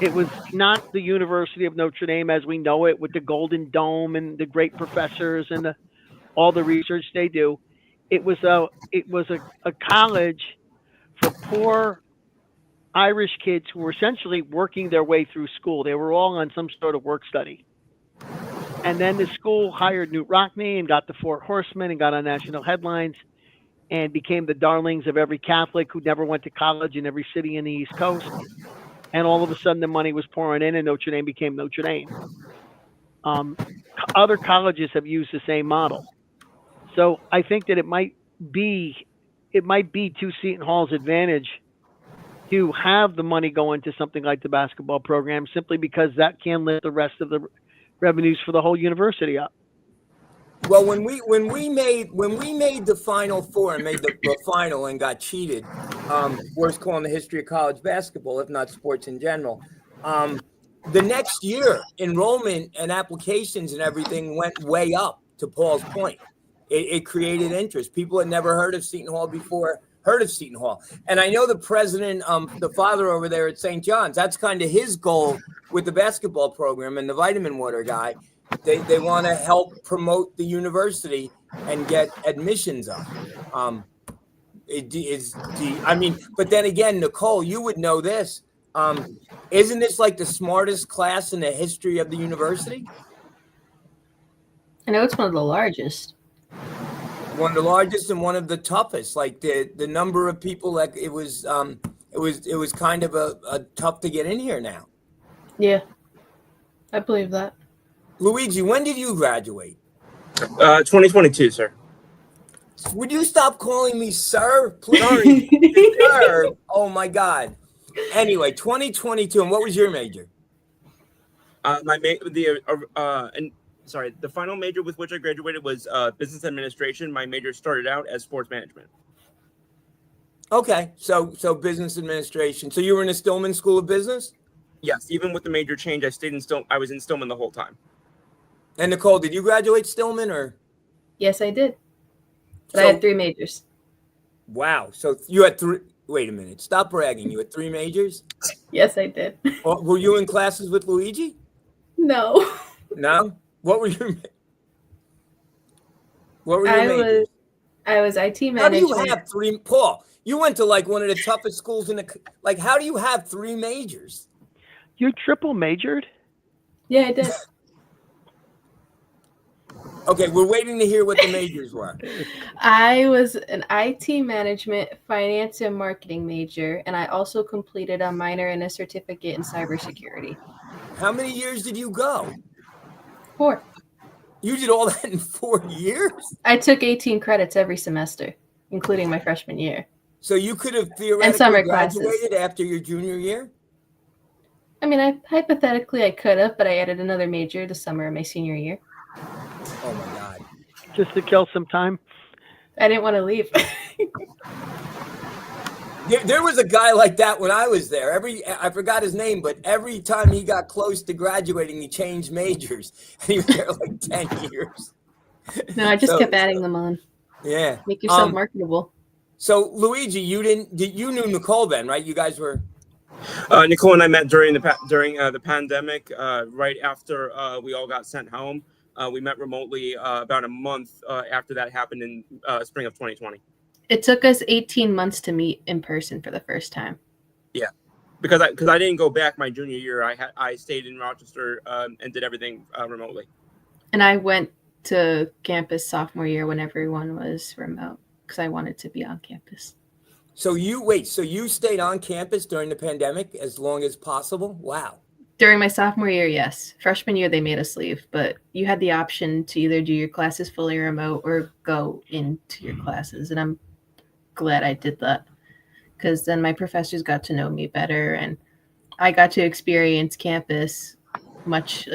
It was not the University of Notre Dame as we know it, with the Golden Dome and the great professors and all the research they do. It was a college for poor Irish kids who were essentially working their way through school. They were all on some sort of work study. And then the school hired Knute Rockne and got the Four Horsemen and got on national headlines and became the darlings of every Catholic who never went to college in every city in the East Coast. And all of a sudden, the money was pouring in, and Notre Dame became Notre Dame. Other colleges have used the same model. So I think that it might be to Seton Hall's advantage to have the money go into something like the basketball program, simply because that can lift the rest of the revenues for the whole university up. Well, when we made the Final Four and made the final and got cheated, worst call in the history of college basketball, if not sports in general. The next year, enrollment and applications and everything went way up. To Paul's point, it created interest. People had never heard of Seton Hall before. Heard of Seton Hall, and I know the president, the father over there at St. John's. That's kind of his goal with the basketball program, and the vitamin water guy They want to help promote the university and get admissions up. But then again, Nicole, you would know this. Isn't this like the smartest class in the history of the university? I know it's one of the largest. One of the largest and one of the toughest. Like the number of people, like it was kind of a tough to get in here now. Yeah, I believe that. Luigi, when did you graduate? 2022, sir. Would you stop calling me sir, please? Sir. Oh my God. Anyway, 2022, and what was your major? The final major with which I graduated was business administration. My major started out as sports management. Okay, so business administration. So you were in the Stillman School of Business? Yes, even with the major change, I was in Stillman the whole time. And Nicole, did you graduate Stillman or? Yes, I did. But I had 3 majors. Wow. So you had 3. Wait a minute. Stop bragging. You had 3 majors? Yes, I did. Were you in classes with Luigi? No. No? What were your majors? I was IT management. How do you have 3, Paul? You went to like one of the toughest schools in the, like, how do you have 3 majors? You triple majored? Yeah, I did. Okay, we're waiting to hear what the majors were. I was an IT management, finance, and marketing major, and I also completed a minor and a certificate in cybersecurity. How many years did you go? 4. You did all that in 4 years? I took 18 credits every semester, including my freshman year. So you could have theoretically and summer graduated classes. after your junior year? I mean, hypothetically I could have, but I added another major the summer of my senior year. Oh my God. Just to kill some time? I didn't want to leave. There was a guy like that when I was there. I forgot his name, but every time he got close to graduating, he changed majors. And he was there like 10 years. No, I just kept adding them on. Yeah. Make yourself marketable. So Luigi, you knew Nicole then, right? You guys were. Nicole and I met during the pandemic, right after we all got sent home. We met remotely about a month after that happened in spring of 2020. It took us 18 months to meet in person for the first time. Yeah, because I didn't go back my junior year. I stayed in Rochester and did everything remotely. And I went to campus sophomore year when everyone was remote because I wanted to be on campus. So you stayed on campus during the pandemic as long as possible? Wow. During my sophomore year, yes. Freshman year, they made us leave, but you had the option to either do your classes fully remote or go into your classes. And I'm glad I did that because then my professors got to know me better and I got to experience campus a much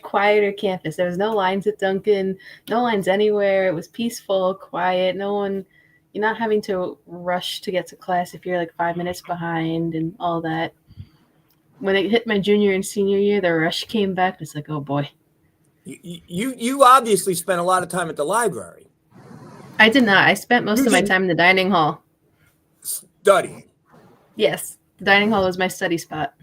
quieter campus. There was no lines at Duncan, no lines anywhere. It was peaceful, quiet. You're not having to rush to get to class if you're like 5 minutes behind and all that. When it hit my junior and senior year, the rush came back. It's like, oh boy. You obviously spent a lot of time at the library. I did not. I spent most of my time in the dining hall. Studying. Yes. The dining hall was my study spot.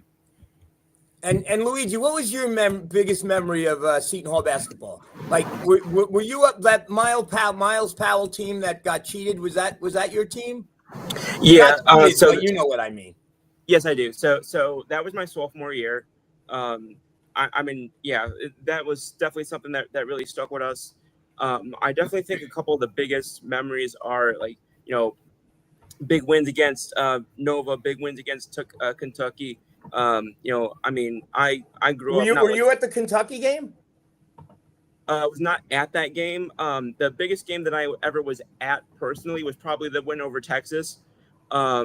And Luigi, what was your biggest memory of Seton Hall basketball? Like, were you up that Miles Powell team that got cheated? Was that your team? Yeah. So you know what I mean. Yes, I do. So that was my sophomore year. That was definitely something that really stuck with us. I definitely think a couple of the biggest memories are big wins against Nova, big wins against Kentucky. I grew up. Were you at the Kentucky game? I was not at that game. The biggest game that I ever was at personally was probably the win over Texas. But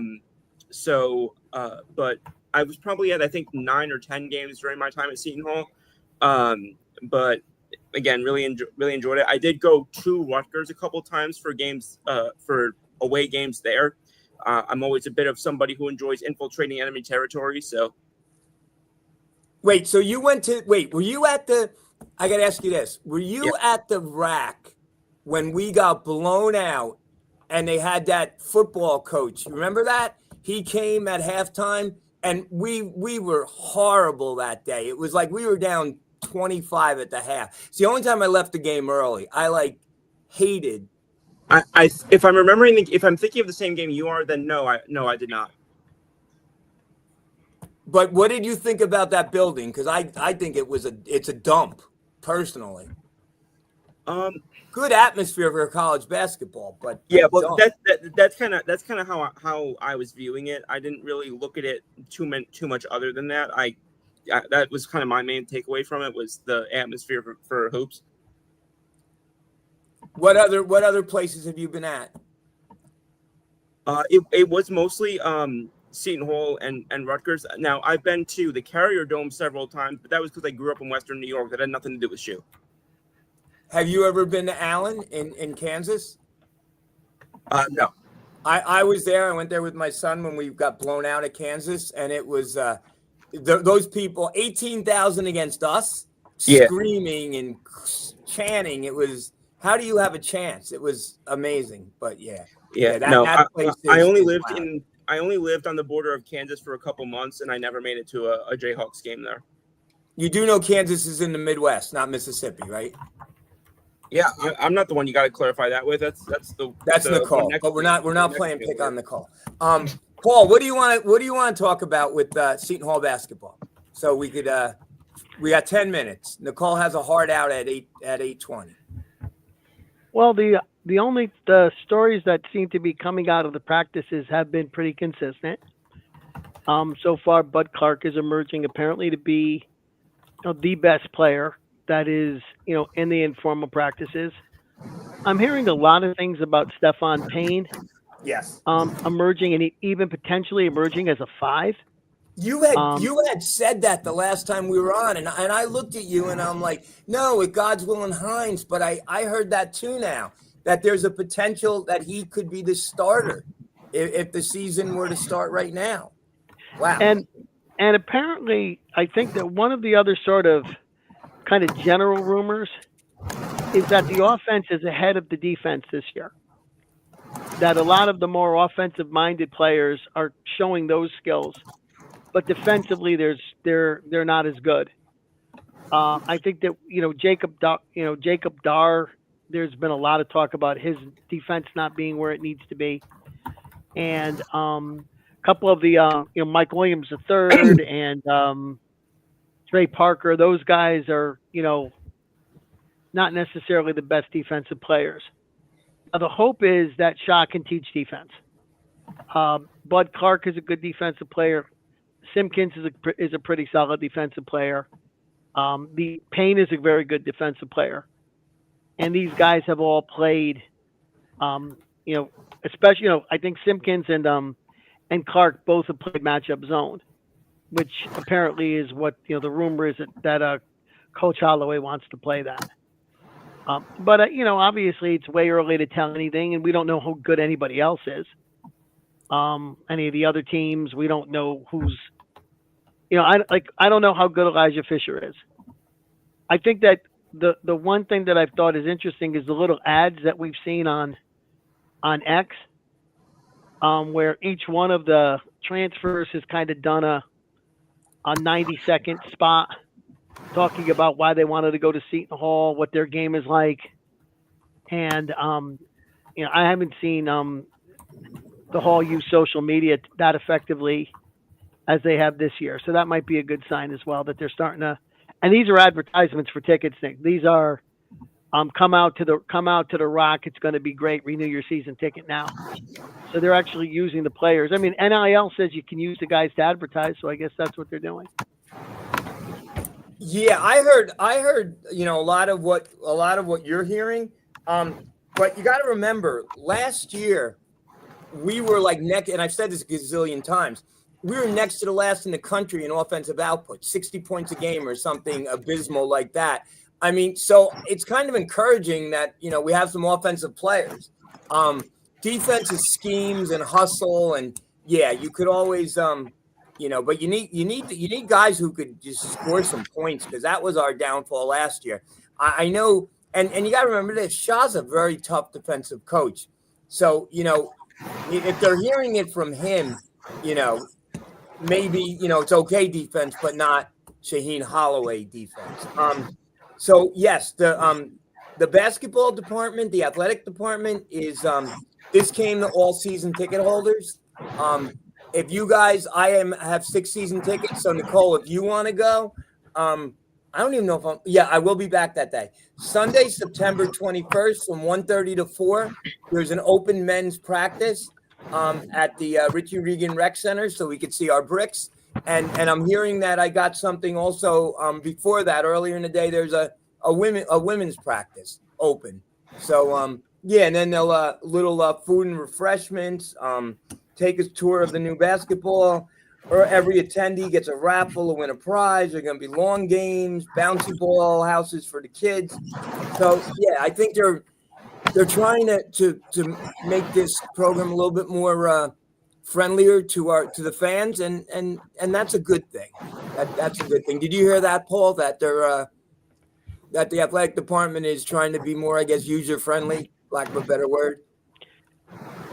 I was probably at, I think, 9 or 10 games during my time at Seton Hall. But again, really enjoyed it. I did go to Rutgers a couple times for games, for away games there. I'm always a bit of somebody who enjoys infiltrating enemy territory. So, were you at the? I got to ask you this: were you at the rack when we got blown out, and they had that football coach? You remember that? He came at halftime, and we were horrible that day. It was like we were down 25 at the half. It's the only time I left the game early. I hated. If I'm remembering, if I'm thinking of the same game you are, then no, I did not. But what did you think about that building? Because I think it's a dump, personally. Good atmosphere for college basketball, but yeah, but that's kind of how I was viewing it. I didn't really look at it too much other than that. That was kind of my main takeaway from it, was the atmosphere for hoops. What other places have you been at? It was mostly Seton Hall and Rutgers. Now, I've been to the Carrier Dome several times, but that was because I grew up in Western New York. That had nothing to do with SHU. Have you ever been to Allen in Kansas? No. I was there. I went there with my son when we got blown out at Kansas, and it was those people, 18,000 against us, screaming and chanting. It was, how do you have a chance? It was amazing. But that place I only lived on the border of Kansas for a couple months, and I never made it to a Jayhawks game there. You do know Kansas is in the Midwest, not Mississippi, right? Yeah, I'm not the one you got to clarify that with. That's Nicole. But we're not playing pick on Nicole. Paul, what do you want to talk about with Seton Hall basketball? So we got 10 minutes. Nicole has a hard out at 8:20. Well, the stories that seem to be coming out of the practices have been pretty consistent. So far, Bud Clark is emerging apparently to be the best player that is, in the informal practices. I'm hearing a lot of things about Stefan Payne. Yes. Emerging and even potentially emerging as a 5. You had said that the last time we were on, and I looked at you and I'm like, no, with God's will and Hines, but I heard that too now, that there's a potential that he could be the starter if the season were to start right now. Wow. And apparently, I think that one of the other sort of kind of general rumors is that the offense is ahead of the defense this year. That a lot of the more offensive-minded players are showing those skills, but defensively, they're not as good. I think that Jacob Dar. There's been a lot of talk about his defense not being where it needs to be, and a couple of the Mike Williams III and Trey Parker. Those guys are not necessarily the best defensive players. Now, the hope is that Shaw can teach defense. Bud Clark is a good defensive player. Simpkins is a pretty solid defensive player. The Payne is a very good defensive player, and these guys have all played. Especially I think Simpkins and Clark both have played matchup zone, which apparently is what the rumor is that Coach Holloway wants to play that. But obviously it's way early to tell anything, and we don't know how good anybody else is. Any of the other teams, we don't know who's. I don't know how good Elijah Fisher is. I think that the one thing that I've thought is interesting is the little ads that we've seen on X, where each one of the transfers has kind of done a 90-second spot talking about why they wanted to go to Seton Hall, what their game is like. And, I haven't seen the Hall use social media that effectively as they have this year. So that might be a good sign as well, that they're starting to, and these are advertisements for tickets. These are come out to the Rock. It's going to be great. Renew your season ticket now. So they're actually using the players. I mean, NIL says you can use the guys to advertise. So I guess that's what they're doing. Yeah, I heard, a lot of what you're hearing. But you got to remember, last year we were like and I've said this a gazillion times, we were next to the last in the country in offensive output, 60 points a game or something abysmal like that. I mean, so it's kind of encouraging that, we have some offensive players. Defensive schemes and hustle, and you could always, but you need guys who could just score some points, because that was our downfall last year. I know, and you got to remember this, Shaw's a very tough defensive coach. So, if they're hearing it from him, maybe, it's okay defense, but not Shaheen Holloway defense. So yes, the basketball department, the athletic department is this came to all season ticket holders. If you guys, have 6 season tickets. So Nicole, if you want to go, I don't even know if I will be back that day. Sunday, September 21st from 1:30 to 4. There's an open men's practice at the Richie Regan Rec Center, so we could see our bricks. And I'm hearing that I got something also before that earlier in the day. There's a women's practice open. So yeah, and then they'll little food and refreshments. Take a tour of the new basketball. Or every attendee gets a raffle to win a prize. There are going to be long games, bouncy ball houses for the kids. So yeah, I think they're trying to make this program a little bit more friendlier to the fans, and that's a good thing. That's a good thing. Did you hear that, Paul? That that the athletic department is trying to be more, I guess, user friendly, lack of a better word.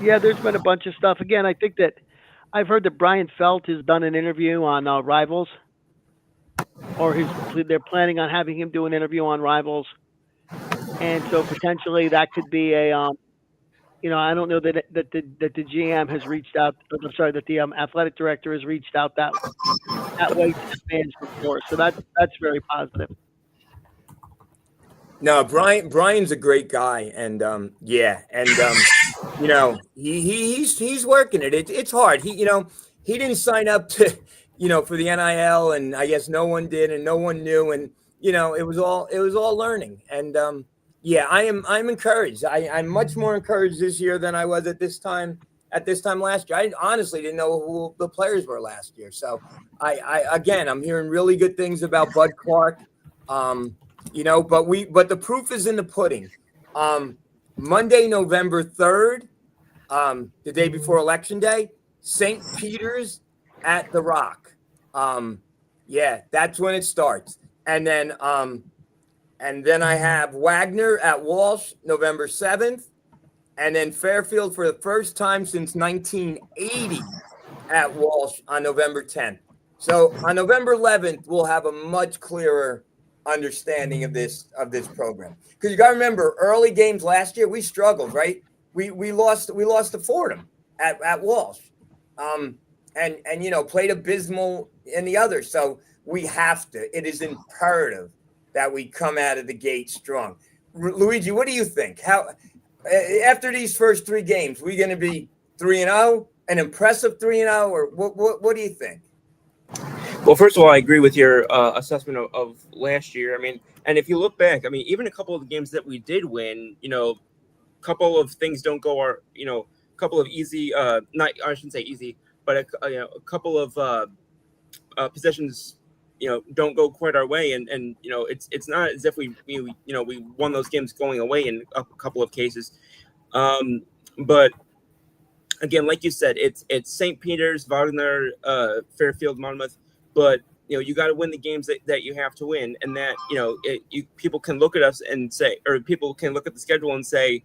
Yeah, there's been a bunch of stuff. Again, I think that I've heard that Brian Felt has done an interview on Rivals, or they're planning on having him do an interview on Rivals, and so potentially that could be a, I don't know that the GM has reached out. I'm sorry, that the athletic director has reached out that way to the fans before. So that's very positive. No, Brian's a great guy, and he's working it. It's hard. He didn't sign up to for the NIL, and I guess no one did, and no one knew, and it was all learning. And I'm encouraged. I'm much more encouraged this year than I was at this time last year. I honestly didn't know who the players were last year. So I'm hearing really good things about Bud Clark. But the proof is in the pudding. Monday, November 3rd, the day before Election Day, St. Peter's at the Rock. That's when it starts. And then I have Wagner at Walsh, November 7th, and then Fairfield for the first time since 1980 at Walsh on November 10th. So on November 11th, we'll have a much clearer understanding of this program, because you got to remember, early games last year we struggled, right? We lost to Fordham at Walsh, and played abysmal in the other. So we have to. It is imperative that we come out of the gate strong. Luigi, what do you think? How after these first 3 games, we going to be 3-0, an impressive 3-0, or what do you think? Well, first of all, I agree with your assessment of last year. I mean, and if you look back, I mean, even a couple of the games that we did win, a couple of things don't go our, a couple of easy, I shouldn't say easy, but a couple of possessions, don't go quite our way, and it's not as if we won those games going away in a couple of cases, but again, like you said, it's St. Peter's, Wagner, Fairfield, Monmouth. But you got to win the games that you have to win, and that people can look at us and say, or people can look at the schedule and say,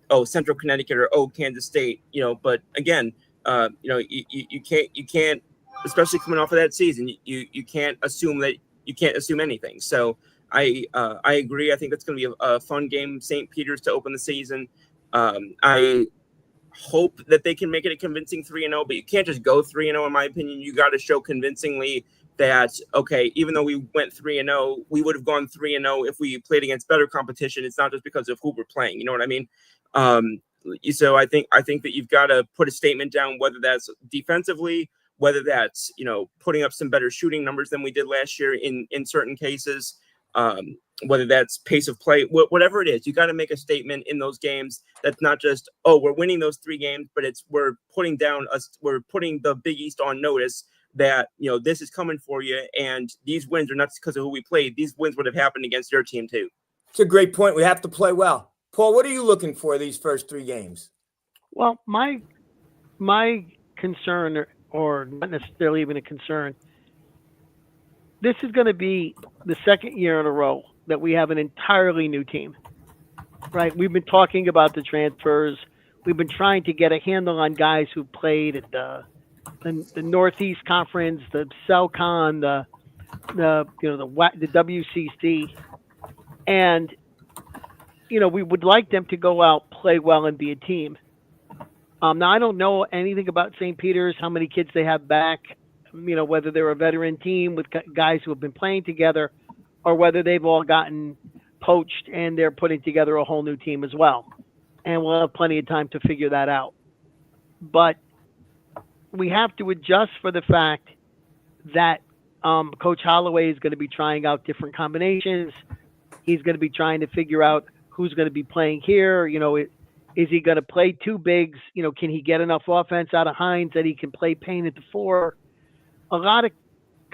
oh, Central Connecticut, or oh, Kansas State, But again, you can't, especially coming off of that season, you can't assume anything. So I agree. I think that's going to be a fun game, St. Peter's, to open the season. I hope that they can make it a convincing 3-0, but you can't just go 3-0. In my opinion, you got to show convincingly that, okay, even though we went 3-0, we would have gone 3-0 if we played against better competition. It's not just because of who we're playing. You know what I mean? So I think that you've got to put a statement down, whether that's defensively, whether that's, putting up some better shooting numbers than we did last year in certain cases, whether that's pace of play, whatever it is, you got to make a statement in those games. That's not just, oh, we're winning those 3 games, but we're putting the Big East on notice that, this is coming for you. And these wins are not because of who we played. These wins would have happened against your team too. It's a great point. We have to play well. Paul, what are you looking for these first 3 games? Well, my concern, or not necessarily even a concern, this is going to be the second year in a row that we have an entirely new team, right? We've been talking about the transfers. We've been trying to get a handle on guys who played at the Northeast Conference, the CellCon, the WCC, and we would like them to go out, play well, and be a team. Now I don't know anything about St. Peter's, how many kids they have back, whether they're a veteran team with guys who have been playing together, or whether they've all gotten poached and they're putting together a whole new team as well. And we'll have plenty of time to figure that out. But we have to adjust for the fact that Coach Holloway is going to be trying out different combinations. He's going to be trying to figure out who's going to be playing here. Is he going to play two bigs? Can he get enough offense out of Hines that he can play Payne at the 4? A lot of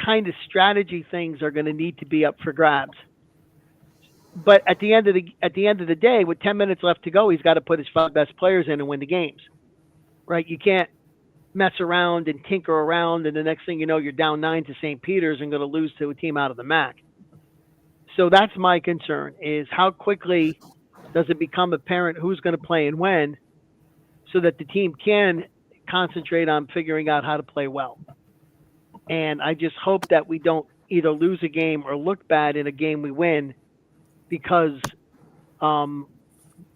kind of strategy things are going to need to be up for grabs. But at the end of the day, with 10 minutes left to go, he's got to put his 5 best players in and win the games. Right? You can't mess around and tinker around, and the next thing you know, you're down 9 to St. Peter's and going to lose to a team out of the MAC. So that's my concern, is how quickly does it become apparent who's going to play and when, so that the team can concentrate on figuring out how to play well. And I just hope that we don't either lose a game or look bad in a game we win because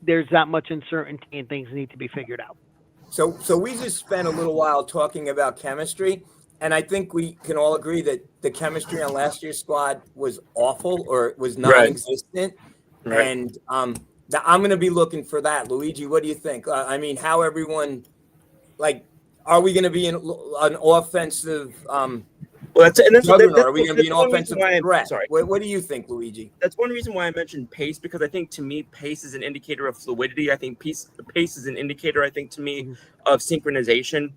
there's that much uncertainty and things need to be figured out. So we just spent a little while talking about chemistry, and I think we can all agree that the chemistry on last year's squad was awful or was non-existent. Right. And I'm going to be looking for that. Luigi, what do you think? How everyone, are we going to be an offensive juggernaut? Are we going to be an offensive threat? Sorry. What do you think, Luigi? That's one reason why I mentioned pace, because I think to me, pace is an indicator of fluidity. I think pace is an indicator, I think, to me, of synchronization.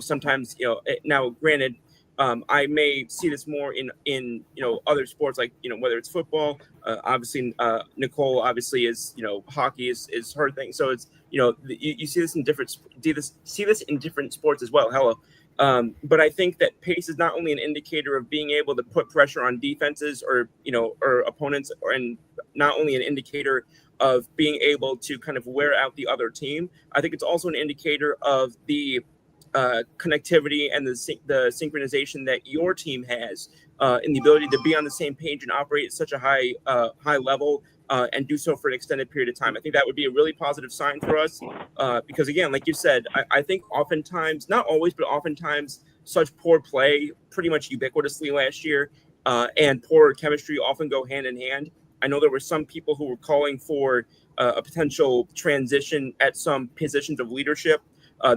Sometimes, now granted, I may see this more in other sports, like, whether it's football, obviously, Nicole obviously is, hockey is her thing. So it's, you see this in different sports as well. Hello. But I think that pace is not only an indicator of being able to put pressure on defenses or opponents, and not only an indicator of being able to kind of wear out the other team. I think it's also an indicator of the connectivity and the synchronization that your team has, and the ability to be on the same page and operate at such a high level, and do so for an extended period of time. I think that would be a really positive sign for us, because again, like you said, I think oftentimes, not always, but oftentimes, such poor play pretty much ubiquitously last year, and poor chemistry often go hand in hand. I know there were some people who were calling for a potential transition at some positions of leadership.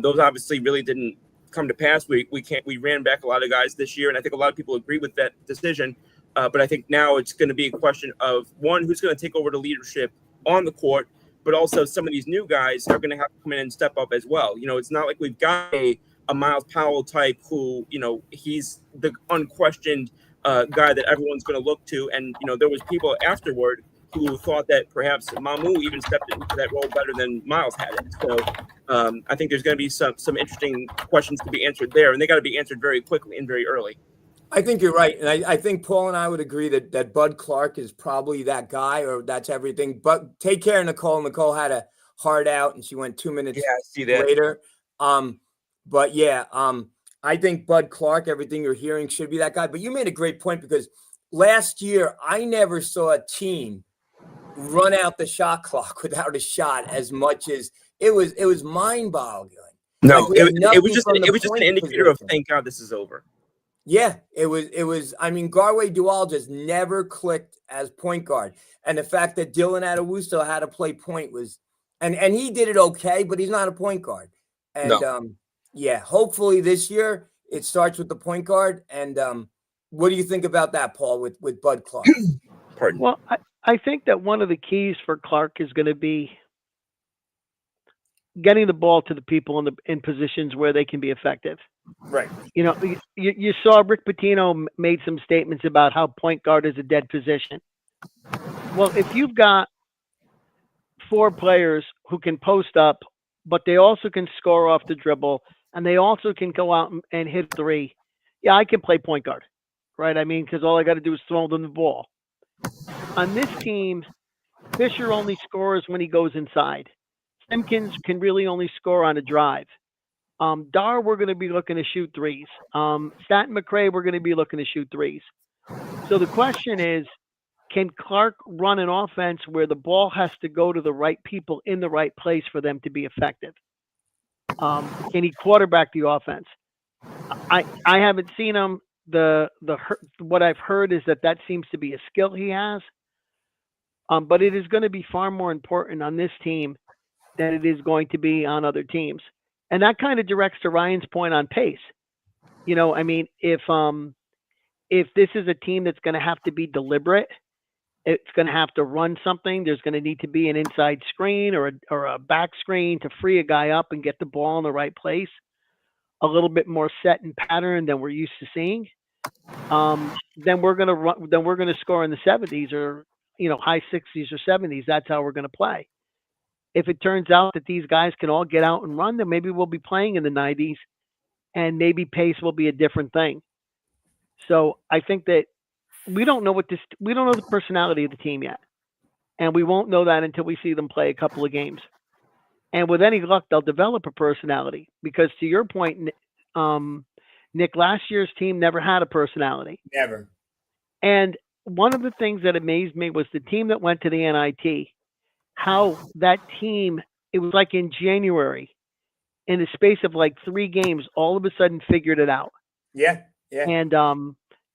Those obviously really didn't come to pass. We ran back a lot of guys this year, and I think a lot of people agree with that decision. But I think now it's going to be a question of, one, who's going to take over the leadership on the court, but also some of these new guys are going to have to come in and step up as well. It's not like we've got a Miles Powell type who, he's the unquestioned guy that everyone's going to look to. And, there was people afterward who thought that perhaps Mamu even stepped into that role better than Miles had it. So I think there's going to be some interesting questions to be answered there, and they got to be answered very quickly and very early. I think you're right. And I think Paul and I would agree that Bud Clark is probably that guy, or that's everything. But take care of Nicole. Nicole had a hard out and she went 2 minutes later. I think Bud Clark, everything you're hearing, should be that guy. But you made a great point, because last year I never saw a team run out the shot clock without a shot as much as it was mind-boggling. No, it was just an indicator of, thank God this is over. Yeah, it was. Garway Dual just never clicked as point guard. And the fact that Dylan Adewuso had to play point was, and he did it okay, but he's not a point guard. And hopefully this year it starts with the point guard. And what do you think about that, Paul, with Bud Clark? Pardon. Well, I think that one of the keys for Clark is going to be getting the ball to the people in positions where they can be effective. Right. You saw Rick Pitino made some statements about how point guard is a dead position. Well, if you've got 4 players who can post up, but they also can score off the dribble, and they also can go out and hit 3, I can play point guard, right? Because all I got to do is throw them the ball. On this team, Fisher only scores when he goes inside. Simpkins can really only score on a drive. Dar, we're going to be looking to shoot 3s. Staten McRae, we're going to be looking to shoot 3s. So the question is, can Clark run an offense where the ball has to go to the right people in the right place for them to be effective? Can he quarterback the offense? I haven't seen him. What I've heard is that seems to be a skill he has. But it is going to be far more important on this team than it is going to be on other teams. And that kind of directs to Ryan's point on pace. I mean, if this is a team that's going to have to be deliberate, it's going to have to run something. There's going to need to be an inside screen or a back screen to free a guy up and get the ball in the right place. A little bit more set and pattern than we're used to seeing. Then we're going to run. Then we're going to score in the 70s or high 60s or 70s. That's how we're going to play. If it turns out that these guys can all get out and run, then maybe we'll be playing in the 90s, and maybe pace will be a different thing. So I think that we don't know the personality of the team yet, and we won't know that until we see them play a couple of games. And with any luck, they'll develop a personality because, to your point, Nick, last year's team never had a personality. Never. And one of the things that amazed me was the team that went to the NIT, how that team, it was like in January, in the space of like 3 games, all of a sudden figured it out. Yeah. And,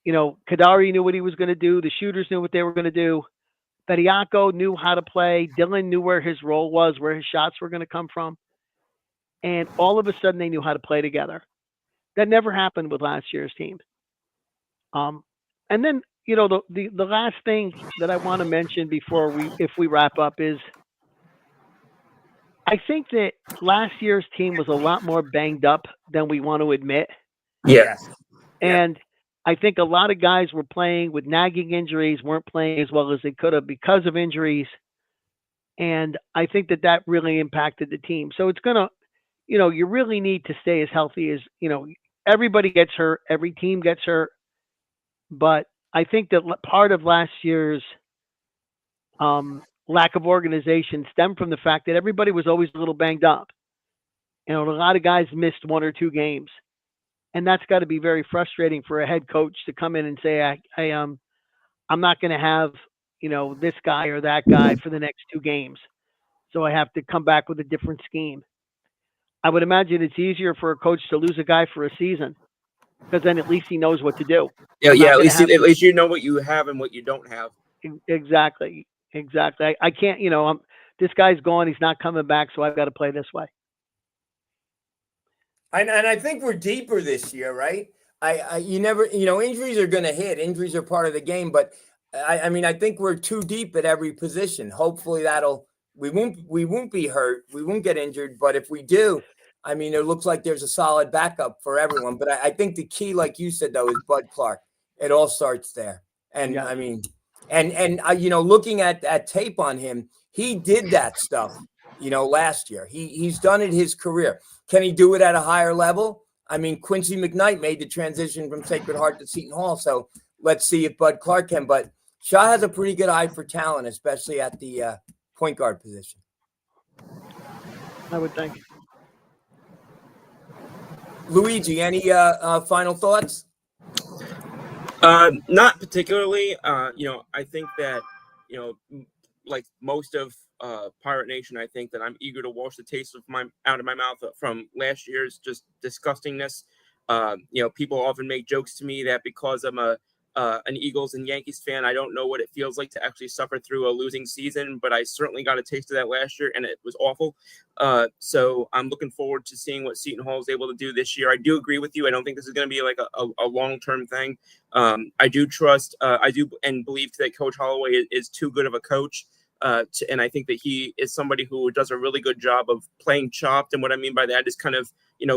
Kadari knew what he was going to do. The shooters knew what they were going to do. Bediako knew how to play. Dylan knew where his role was, where his shots were going to come from. And all of a sudden they knew how to play together. That never happened with last year's team. And then, the last thing that I want to mention if we wrap up is, I think that last year's team was a lot more banged up than we want to admit. Yeah. And I think a lot of guys were playing with nagging injuries, weren't playing as well as they could have because of injuries. And I think that really impacted the team. So it's going to, you really need to stay as healthy as, everybody gets hurt, every team gets hurt. But I think that part of last year's lack of organization stemmed from the fact that everybody was always a little banged up. A lot of guys missed 1 or 2 games. And that's got to be very frustrating for a head coach to come in and say, I'm not going to have, this guy or that guy for the next 2 games. So I have to come back with a different scheme. I would imagine it's easier for a coach to lose a guy for a season because then at least he knows what to do. Yeah. At least you know what you have and what you don't have. Exactly. I can't, this guy's gone. He's not coming back. So I've got to play this way. And I think we're deeper this year, right? You never, injuries are going to hit. Injuries are part of the game, but I think we're too deep at every position. Hopefully we won't be hurt. We won't get injured. But if we do, it looks like there's a solid backup for everyone. But I think the key, like you said, though, is Bud Clark. It all starts there. And yeah. Looking at tape on him, he did that stuff, last year. He's done it his career. Can he do it at a higher level? Quincy McKnight made the transition from Sacred Heart to Seton Hall. So let's see if Bud Clark can. But Shaw has a pretty good eye for talent, especially at the point guard position. I would think. Luigi, any final thoughts? Not particularly. I think that, like most of Pirate Nation, I think that I'm eager to wash the taste out of my mouth from last year's just disgustingness. People often make jokes to me that because I'm an Eagles and Yankees fan, I don't know what it feels like to actually suffer through a losing season, but I certainly got a taste of that last year, and it was awful. So I'm looking forward to seeing what Seton Hall is able to do this year. I do agree with you. I don't think this is going to be like a long-term thing. I do trust, I do and believe that Coach Holloway is too good of a coach. And I think that he is somebody who does a really good job of playing chopped. And what I mean by that is kind of,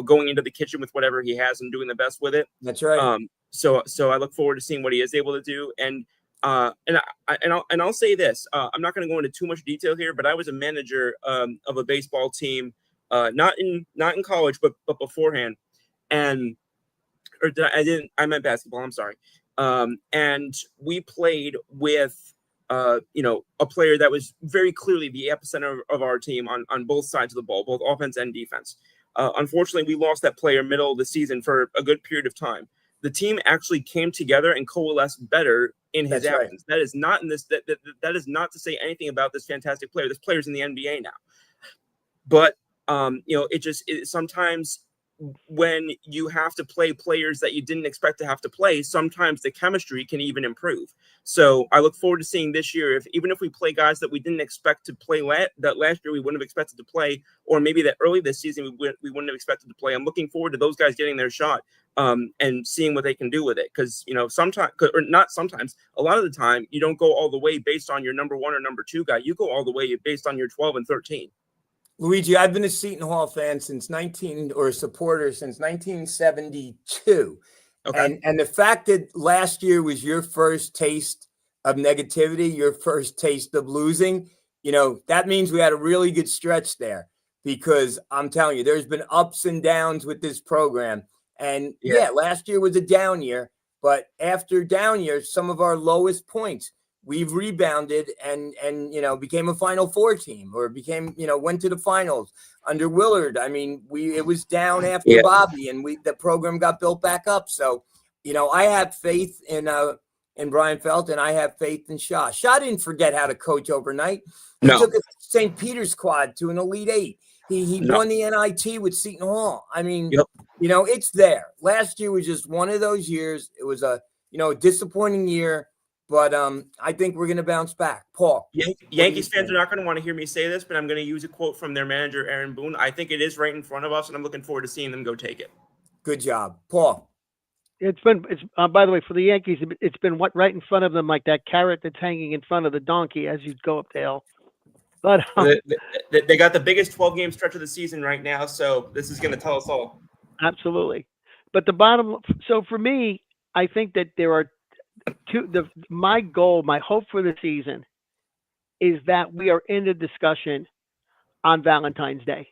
going into the kitchen with whatever he has and doing the best with it. That's right. So I look forward to seeing what he is able to do. And I'll say this, I'm not going to go into too much detail here, but I was a manager of a baseball team, not in college, but beforehand. I meant basketball. I'm sorry. And we played with, a player that was very clearly the epicenter of our team on both sides of the ball, both offense and defense. Unfortunately, we lost that player middle of the season for a good period of time. the team actually came together and coalesced better in his That's right. absence. That is not in this. That is not to say anything about this fantastic player. This player's in the NBA now, but sometimes when you have to play players that you didn't expect to have to play, sometimes the chemistry can even improve. So I look forward to seeing this year, even if we play guys that we didn't expect to play that last year we wouldn't have expected to play, or maybe that early this season we wouldn't have expected to play. I'm looking forward to those guys getting their shot and seeing what they can do with it. Because, sometimes, or not sometimes, a lot of the time, you don't go all the way based on your number 1 or number 2 guy. You go all the way based on your 12 and 13. Luigi, I've been a Seton Hall fan or a supporter since 1972. Okay. And the fact that last year was your first taste of negativity, your first taste of losing, that means we had a really good stretch there, because I'm telling you, there's been ups and downs with this program. And yeah, last year was a down year, but after down years, some of our lowest points, we've rebounded and became a Final Four team, or went to the finals under Willard. I mean, it was down after Bobby, and the program got built back up. So, I have faith in Brian Felt, and I have faith in Shaw. Shaw didn't forget how to coach overnight. He took a St. Peter's squad to an Elite Eight. He won the NIT with Seton Hall. I mean, it's there. Last year was just one of those years. It was a disappointing year. But I think we're going to bounce back. Paul. Yankees fans are not going to want to hear me say this, but I'm going to use a quote from their manager, Aaron Boone. I think it is right in front of us, and I'm looking forward to seeing them go take it. Good job. Paul. It's by the way, for the Yankees, it's been right in front of them, like that carrot that's hanging in front of the donkey as you go up the hill. But they got the biggest 12-game stretch of the season right now, so this is going to tell us all. Absolutely. But so for me, I think that there are my goal, my hope for the season is that we are in the discussion on Valentine's Day.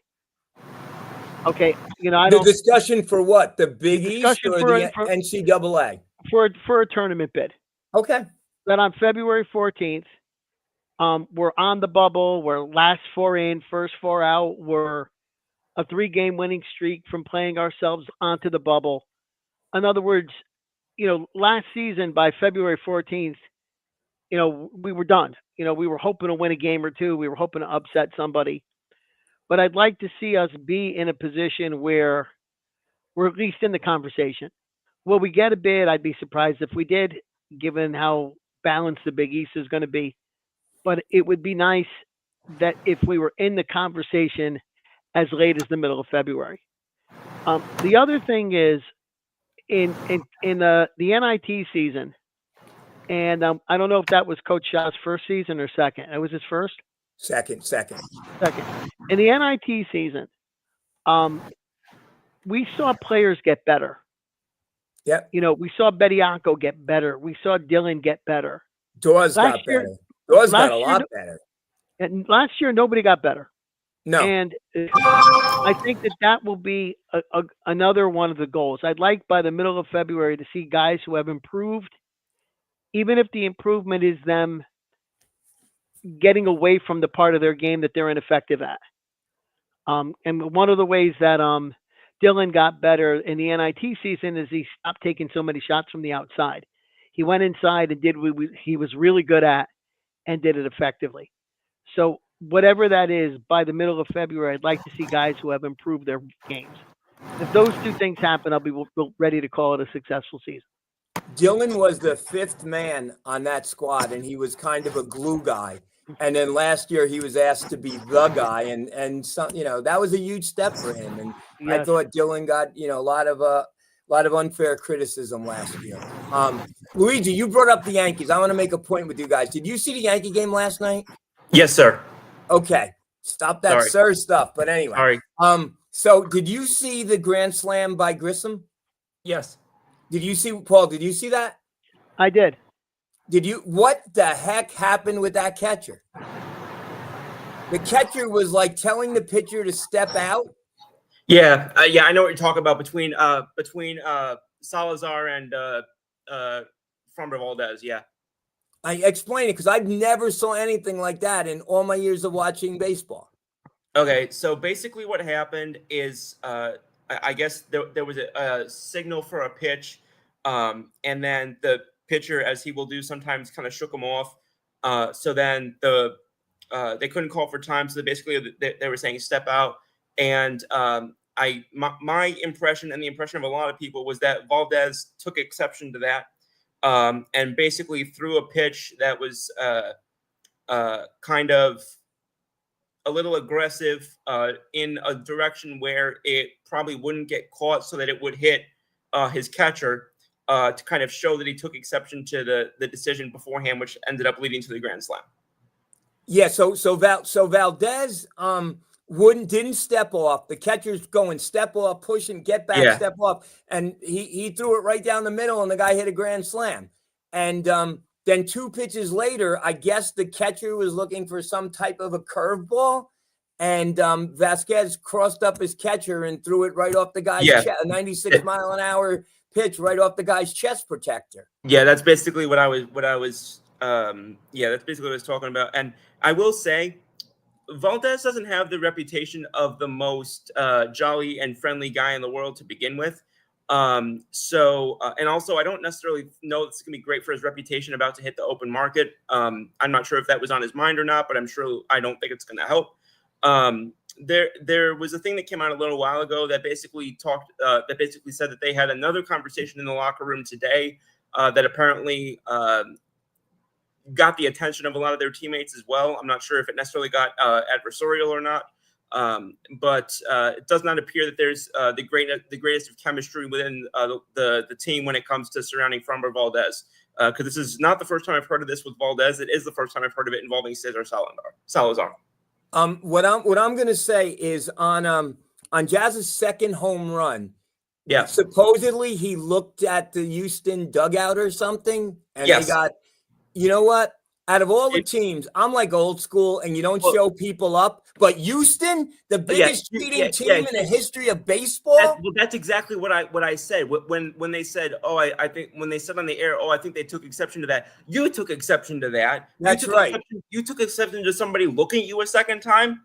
Okay, the discussion for what? The Big East or the NCAA? For a tournament bid. Okay. That on February 14th, we're on the bubble. We're last 4 in, first 4 out. We're a 3-game winning streak from playing ourselves onto the bubble. In other words, last season by February 14th, we were done. We were hoping to win a game or two. We were hoping to upset somebody. But I'd like to see us be in a position where we're at least in the conversation. Will we get a bid? I'd be surprised if we did, given how balanced the Big East is going to be. But it would be nice that if we were in the conversation as late as the middle of February. The other thing is, in the NIT season, and I don't know if that was Coach Shaw's first season or second. It was his first? Second. In the NIT season, we saw players get better. Yep. We saw Bediako get better. We saw Dylan get better. Dawes got better. Dawes got a lot better. And last year, nobody got better. No. And I think that will be another one of the goals. I'd like by the middle of February to see guys who have improved, even if the improvement is them getting away from the part of their game that they're ineffective at. And one of the ways that Dylan got better in the NIT season is he stopped taking so many shots from the outside. He went inside and did what he was really good at and did it effectively. So whatever that is, by the middle of February, I'd like to see guys who have improved their games. If those two things happen, I'll be ready to call it a successful season. Dylan was the 5th man on that squad, and he was kind of a glue guy. And then last year he was asked to be the guy, and some, that was a huge step for him. And yes. I thought Dylan got a lot of unfair criticism last year. Luigi, you brought up the Yankees. I want to make a point with you guys. Did you see the Yankee game last night? Yes, sir. Okay, stop that sir stuff. But anyway, sorry. So did you see the grand slam by Grissom? Yes. Did you see, Paul? Did you see that? I did. What the heck happened with that catcher? The catcher was like telling the pitcher to step out. Yeah, I know what you're talking about between Salazar and Framber Valdez. Yeah. I explain it because I've never saw anything like that in all my years of watching baseball. Okay, so basically what happened is I guess there was a signal for a pitch. And then the pitcher, as he will do sometimes, kind of shook him off. So then they couldn't call for time. So basically they were saying step out. And my impression and the impression of a lot of people was that Valdez took exception to that, and basically threw a pitch that was kind of a little aggressive in a direction where it probably wouldn't get caught, so that it would hit his catcher, to kind of show that he took exception to the decision beforehand, which ended up leading to the grand slam. Yeah, so Valdez didn't step off. The catcher's going step off, push and get back, Yeah. step off, and he threw it right down the middle, and the guy hit a grand slam. And then 2 pitches later, I guess the catcher was looking for some type of a curveball, and Vasquez crossed up his catcher and threw it right off the guy's chest, a 96-mile-an-hour pitch right off the guy's chest protector. Yeah, that's basically what I was that's basically what I was talking about. And I will say, Valdez doesn't have the reputation of the most jolly and friendly guy in the world to begin with. And also, I don't necessarily know it's going to be great for his reputation about to hit the open market. I'm not sure if that was on his mind or not, but I don't think it's going to help. There was a thing that came out a little while ago that basically said that they had another conversation in the locker room today that apparently got the attention of a lot of their teammates as well. I'm not sure if it necessarily got adversarial or not. But it does not appear that there's the greatest of chemistry within the team when it comes to surrounding Framber Valdez. Because this is not the first time I've heard of this with Valdez. It is the first time I've heard of it involving Cesar Salazar. What I'm going to say is on Jazz's second home run. Yeah. Supposedly he looked at the Houston dugout or something, and Yes. they got. You know what? Out of all the teams, I'm like old school, and you don't show people up. But Houston, the biggest cheating team in the history of baseball. That's exactly what I said when they said, I think when they said on the air, I think they took exception to that. You took exception to that. That's right. You took exception to somebody looking at you a second time,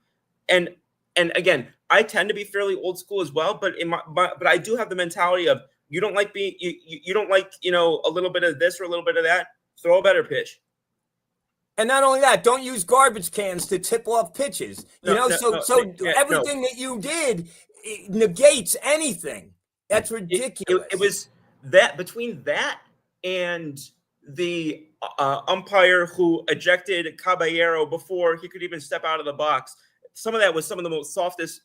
and again, I tend to be fairly old school as well. But but I do have the mentality of you don't like being you don't like a little bit of this or a little bit of that. Throw a better pitch. And not only that, don't use garbage cans to tip off pitches. Everything that you did negates anything. That's ridiculous. It was that between that and the umpire who ejected Caballero before he could even step out of the box. Some of that was some of the most softest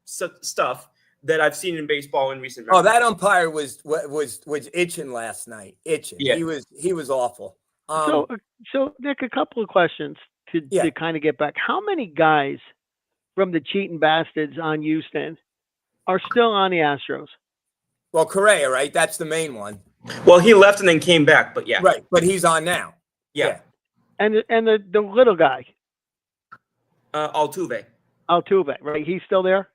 stuff that I've seen in baseball in recent memory. That umpire was itching last night. Itching. Yeah. He was awful. So Nick, a couple of questions to kind of get back. How many guys from the cheating bastards on Houston are still on the Astros? Well, Correa, right? That's the main one. Well, he left and then came back, but yeah. Right, but he's on now. Yeah. And the little guy. Altuve, right? He's still there?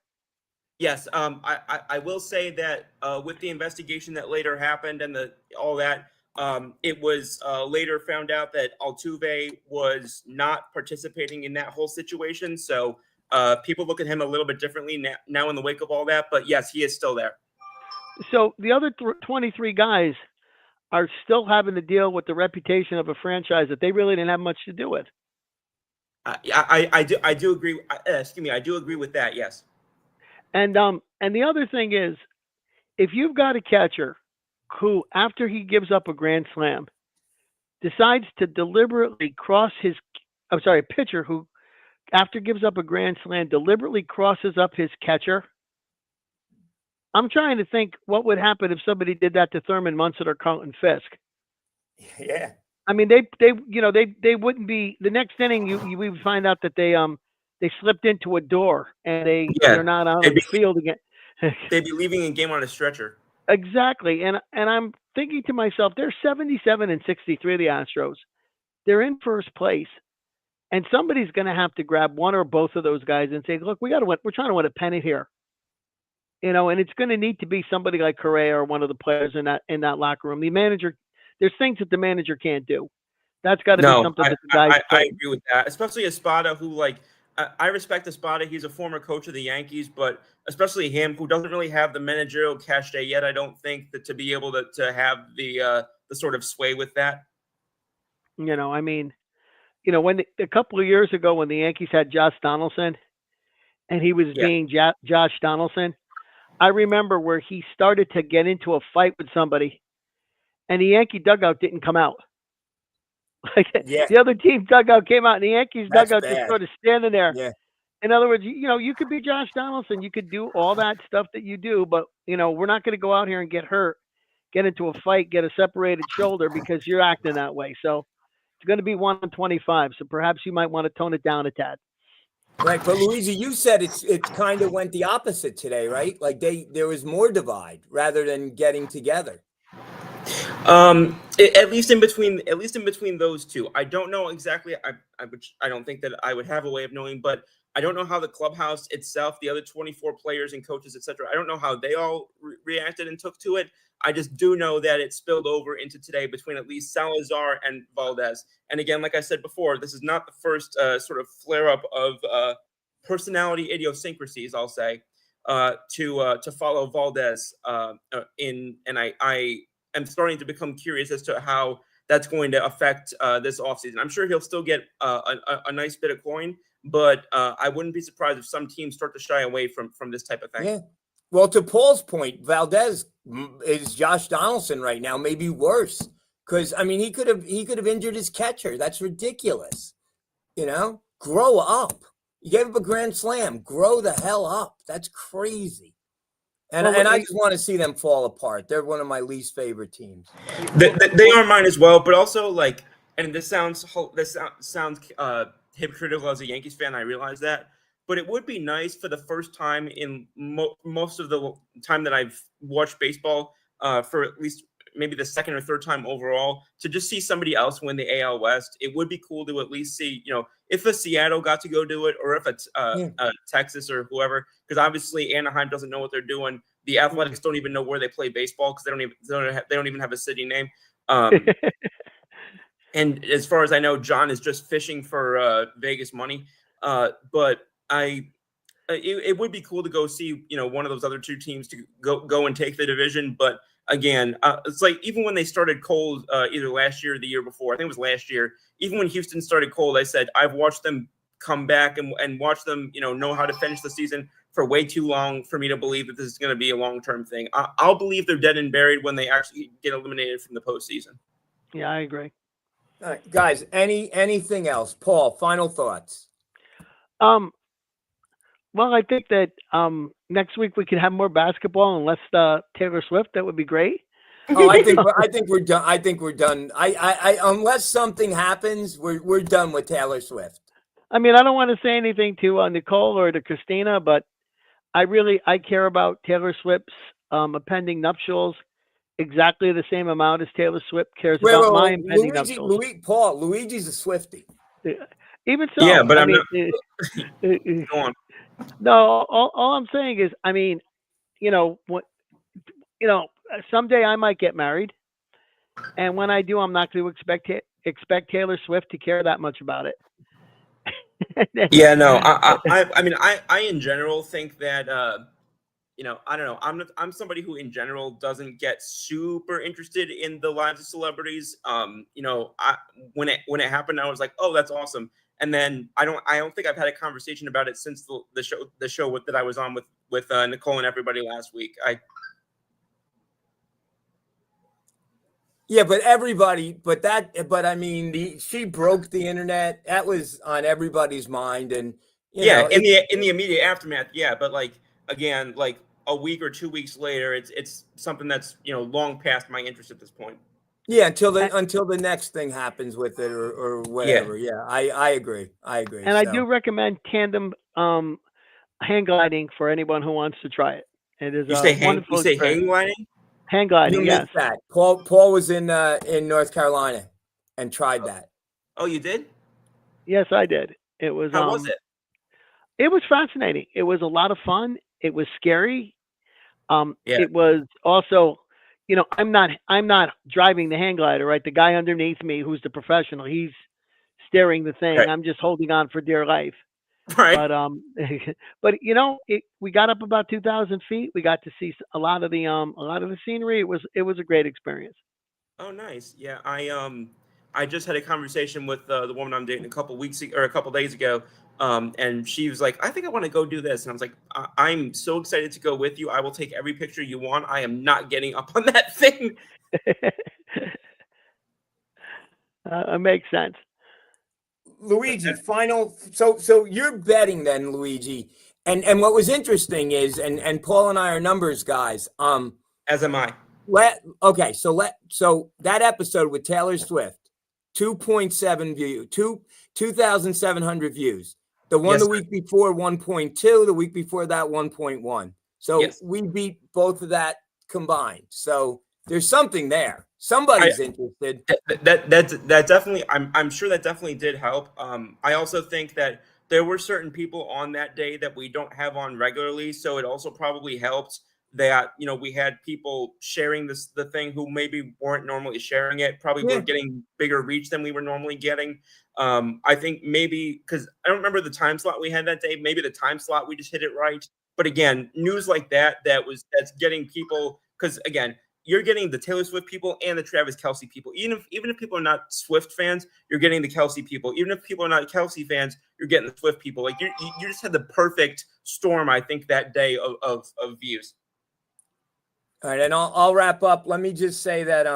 Yes. I will say that with the investigation that later happened and all that, it was later found out that Altuve was not participating in that whole situation. So people look at him a little bit differently now in the wake of all that. But yes, he is still there. So the other 23 guys are still having to deal with the reputation of a franchise that they really didn't have much to do with. I do agree. Excuse me. I do agree with that. Yes. And the other thing is, if you've got a catcher who, after he gives up a grand slam, decides to deliberately a pitcher who, after gives up a grand slam, deliberately crosses up his catcher. I'm trying to think what would happen if somebody did that to Thurman Munson or Carlton Fisk. Yeah. I mean, they wouldn't be the next inning. We would find out that they slipped into a door and they're not on the field again. They'd be leaving a game on a stretcher. Exactly. And I'm thinking to myself, they're 77 and 63, the Astros. They're in first place. And somebody's going to have to grab one or both of those guys and say, look, we're trying to win a pennant here. And it's going to need to be somebody like Correa or one of the players in that locker room. The manager, there's things that the manager can't do. That's got to be something that the guys. I agree with that, especially Espada, who I respect Espada. He's a former coach of the Yankees, but especially him, who doesn't really have the managerial cachet yet. I don't think that to be able to have the sort of sway with that. I mean, when a couple of years ago when the Yankees had Josh Donaldson and he was being Josh Donaldson, I remember where he started to get into a fight with somebody, and the Yankee dugout didn't come out. Like the other team dugout came out, and the Yankees dugout just sort of standing there. Yeah. In other words, you could be Josh Donaldson, you could do all that stuff that you do, but we're not going to go out here and get hurt, get into a fight, get a separated shoulder because you're acting that way. So it's going to be 1-25. So perhaps you might want to tone it down a tad. Right, but Luigi, you said it kind of went the opposite today, right? Like there was more divide rather than getting together. At least in between those two, I don't know exactly. I don't think that I would have a way of knowing, but I don't know how the clubhouse itself, the other 24 players and coaches, etc. I don't know how they all reacted and took to it. I just do know that it spilled over into today between at least Salazar and Valdez. And again, like I said before, this is not the first sort of flare up of personality idiosyncrasies, I'll say, to follow Valdez in. And I am starting to become curious as to how that's going to affect this offseason. I'm sure he'll still get a nice bit of coin, but I wouldn't be surprised if some teams start to shy away from this type of thing. Yeah. Well, to Paul's point, Valdez is Josh Donaldson right now, maybe worse, because I mean he could have injured his catcher. That's ridiculous. Grow up. You gave up a grand slam. Grow the hell up. That's crazy. And I just want to see them fall apart. They're one of my least favorite teams. They are mine as well, but also and this sounds hypocritical as a Yankees fan. I realize that, but it would be nice for the first time in most of the time that I've watched baseball, for at least maybe the second or third time overall, to just see somebody else win the AL West. It would be cool to at least see, if a Seattle got to go do it, or if it's Texas or whoever, because obviously Anaheim doesn't know what they're doing. The Athletics don't even know where they play baseball because they don't even have a city name. And as far as I know, John is just fishing for Vegas money. But it would be cool to go see, one of those other two teams to go and take the division. But again, it's like even when they started cold, either last year or the year before, I think it was last year, even when Houston started cold, I said, I've watched them come back and watch them, know how to finish the season for way too long for me to believe that this is going to be a long-term thing. I'll believe they're dead and buried when they actually get eliminated from the postseason. Yeah, I agree. All right, guys, anything else? Paul, final thoughts. Well, I think that next week we could have more basketball and less Taylor Swift. That would be great. Oh, I think we're done. I think we're done. I unless something happens, we're done with Taylor Swift. I mean, I don't want to say anything to Nicole or to Christina, but I care about Taylor Swift's impending nuptials exactly the same amount as Taylor Swift cares about my impending nuptials. Luigi's a Swiftie. Even so, yeah, but go on. No, all I'm saying is, I mean, someday I might get married, and when I do, I'm not going to expect Taylor Swift to care that much about it. Yeah, no, I mean, I in general think that, I don't know. I'm somebody who in general doesn't get super interested in the lives of celebrities. When it happened, I was like, oh, that's awesome. And then I don't think I've had a conversation about it since the show that I was on with Nicole and everybody last week. Yeah, but I mean, she broke the internet. That was on everybody's mind, and in the immediate aftermath. Yeah, but again, a week or 2 weeks later, it's something that's long past my interest at this point. Yeah, until the next thing happens with it or whatever. Yeah, I agree. And I do recommend tandem hang gliding for anyone who wants to try it. It is wonderful. You say hang gliding? Hang gliding, yes. That. Paul was in North Carolina and tried that. Oh, you did? Yes, I did. It was. How was it? It was fascinating. It was a lot of fun. It was scary. It was also, I'm not driving the hang glider, right? The guy underneath me, who's the professional, he's steering the thing. Right. I'm just holding on for dear life. Right. But you know, we got up about 2,000 feet. We got to see a lot of the scenery. It was a great experience. Oh, nice. Yeah, I just had a conversation with the woman I'm dating a couple days ago, and she was like, "I think I want to go do this," and I was like, "I'm so excited to go with you. I will take every picture you want. I am not getting up on that thing." It makes sense. Luigi, final. So you're betting then, Luigi. And what was interesting is, and Paul and I are numbers guys. As am I. So that episode with Taylor Swift, 2.7 view, 2,700 views. The one Yes, the sir. week before, 1.2. The week before that, 1.1. So Yes. we beat both of that combined. So there's something there. Somebody's interested. That definitely, I'm sure that definitely did help. I also think that there were certain people on that day that we don't have on regularly, so it also probably helped that we had people sharing the thing who maybe weren't normally sharing it. Probably Yeah. were getting bigger reach than we were normally getting. I think maybe because I don't remember the time slot we had that day. Maybe the time slot we just hit it right. But again, news like that's getting people, because again, you're getting the Taylor Swift people and the Travis Kelce people. Even if people are not Swift fans, you're getting the Kelce people. Even if people are not Kelce fans, you're getting the Swift people. Like you just had the perfect storm, I think, that day of views. All right, and I'll wrap up. Let me just say that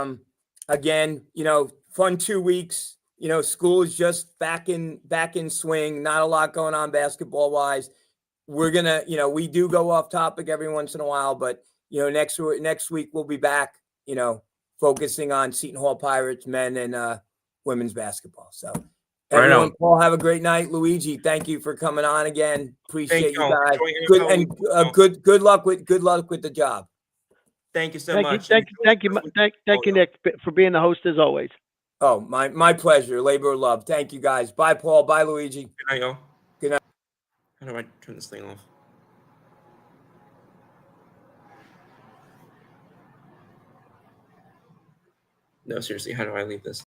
again, fun 2 weeks. School is just back in swing. Not a lot going on basketball wise. We're gonna, we do go off topic every once in a while, but next week we'll be back, focusing on Seton Hall Pirates men and women's basketball. So everyone, Right, Paul, have a great night. Luigi, thank you for coming on again. Appreciate you guys. Good, and good luck with the job. Thank you so much. Thank you, Nick, for being the host as always. Oh, my pleasure. Labor of love. Thank you, guys. Bye, Paul. Bye, Luigi. Good night, y'all. Good night. How do I turn this thing off? No, seriously, how do I leave this?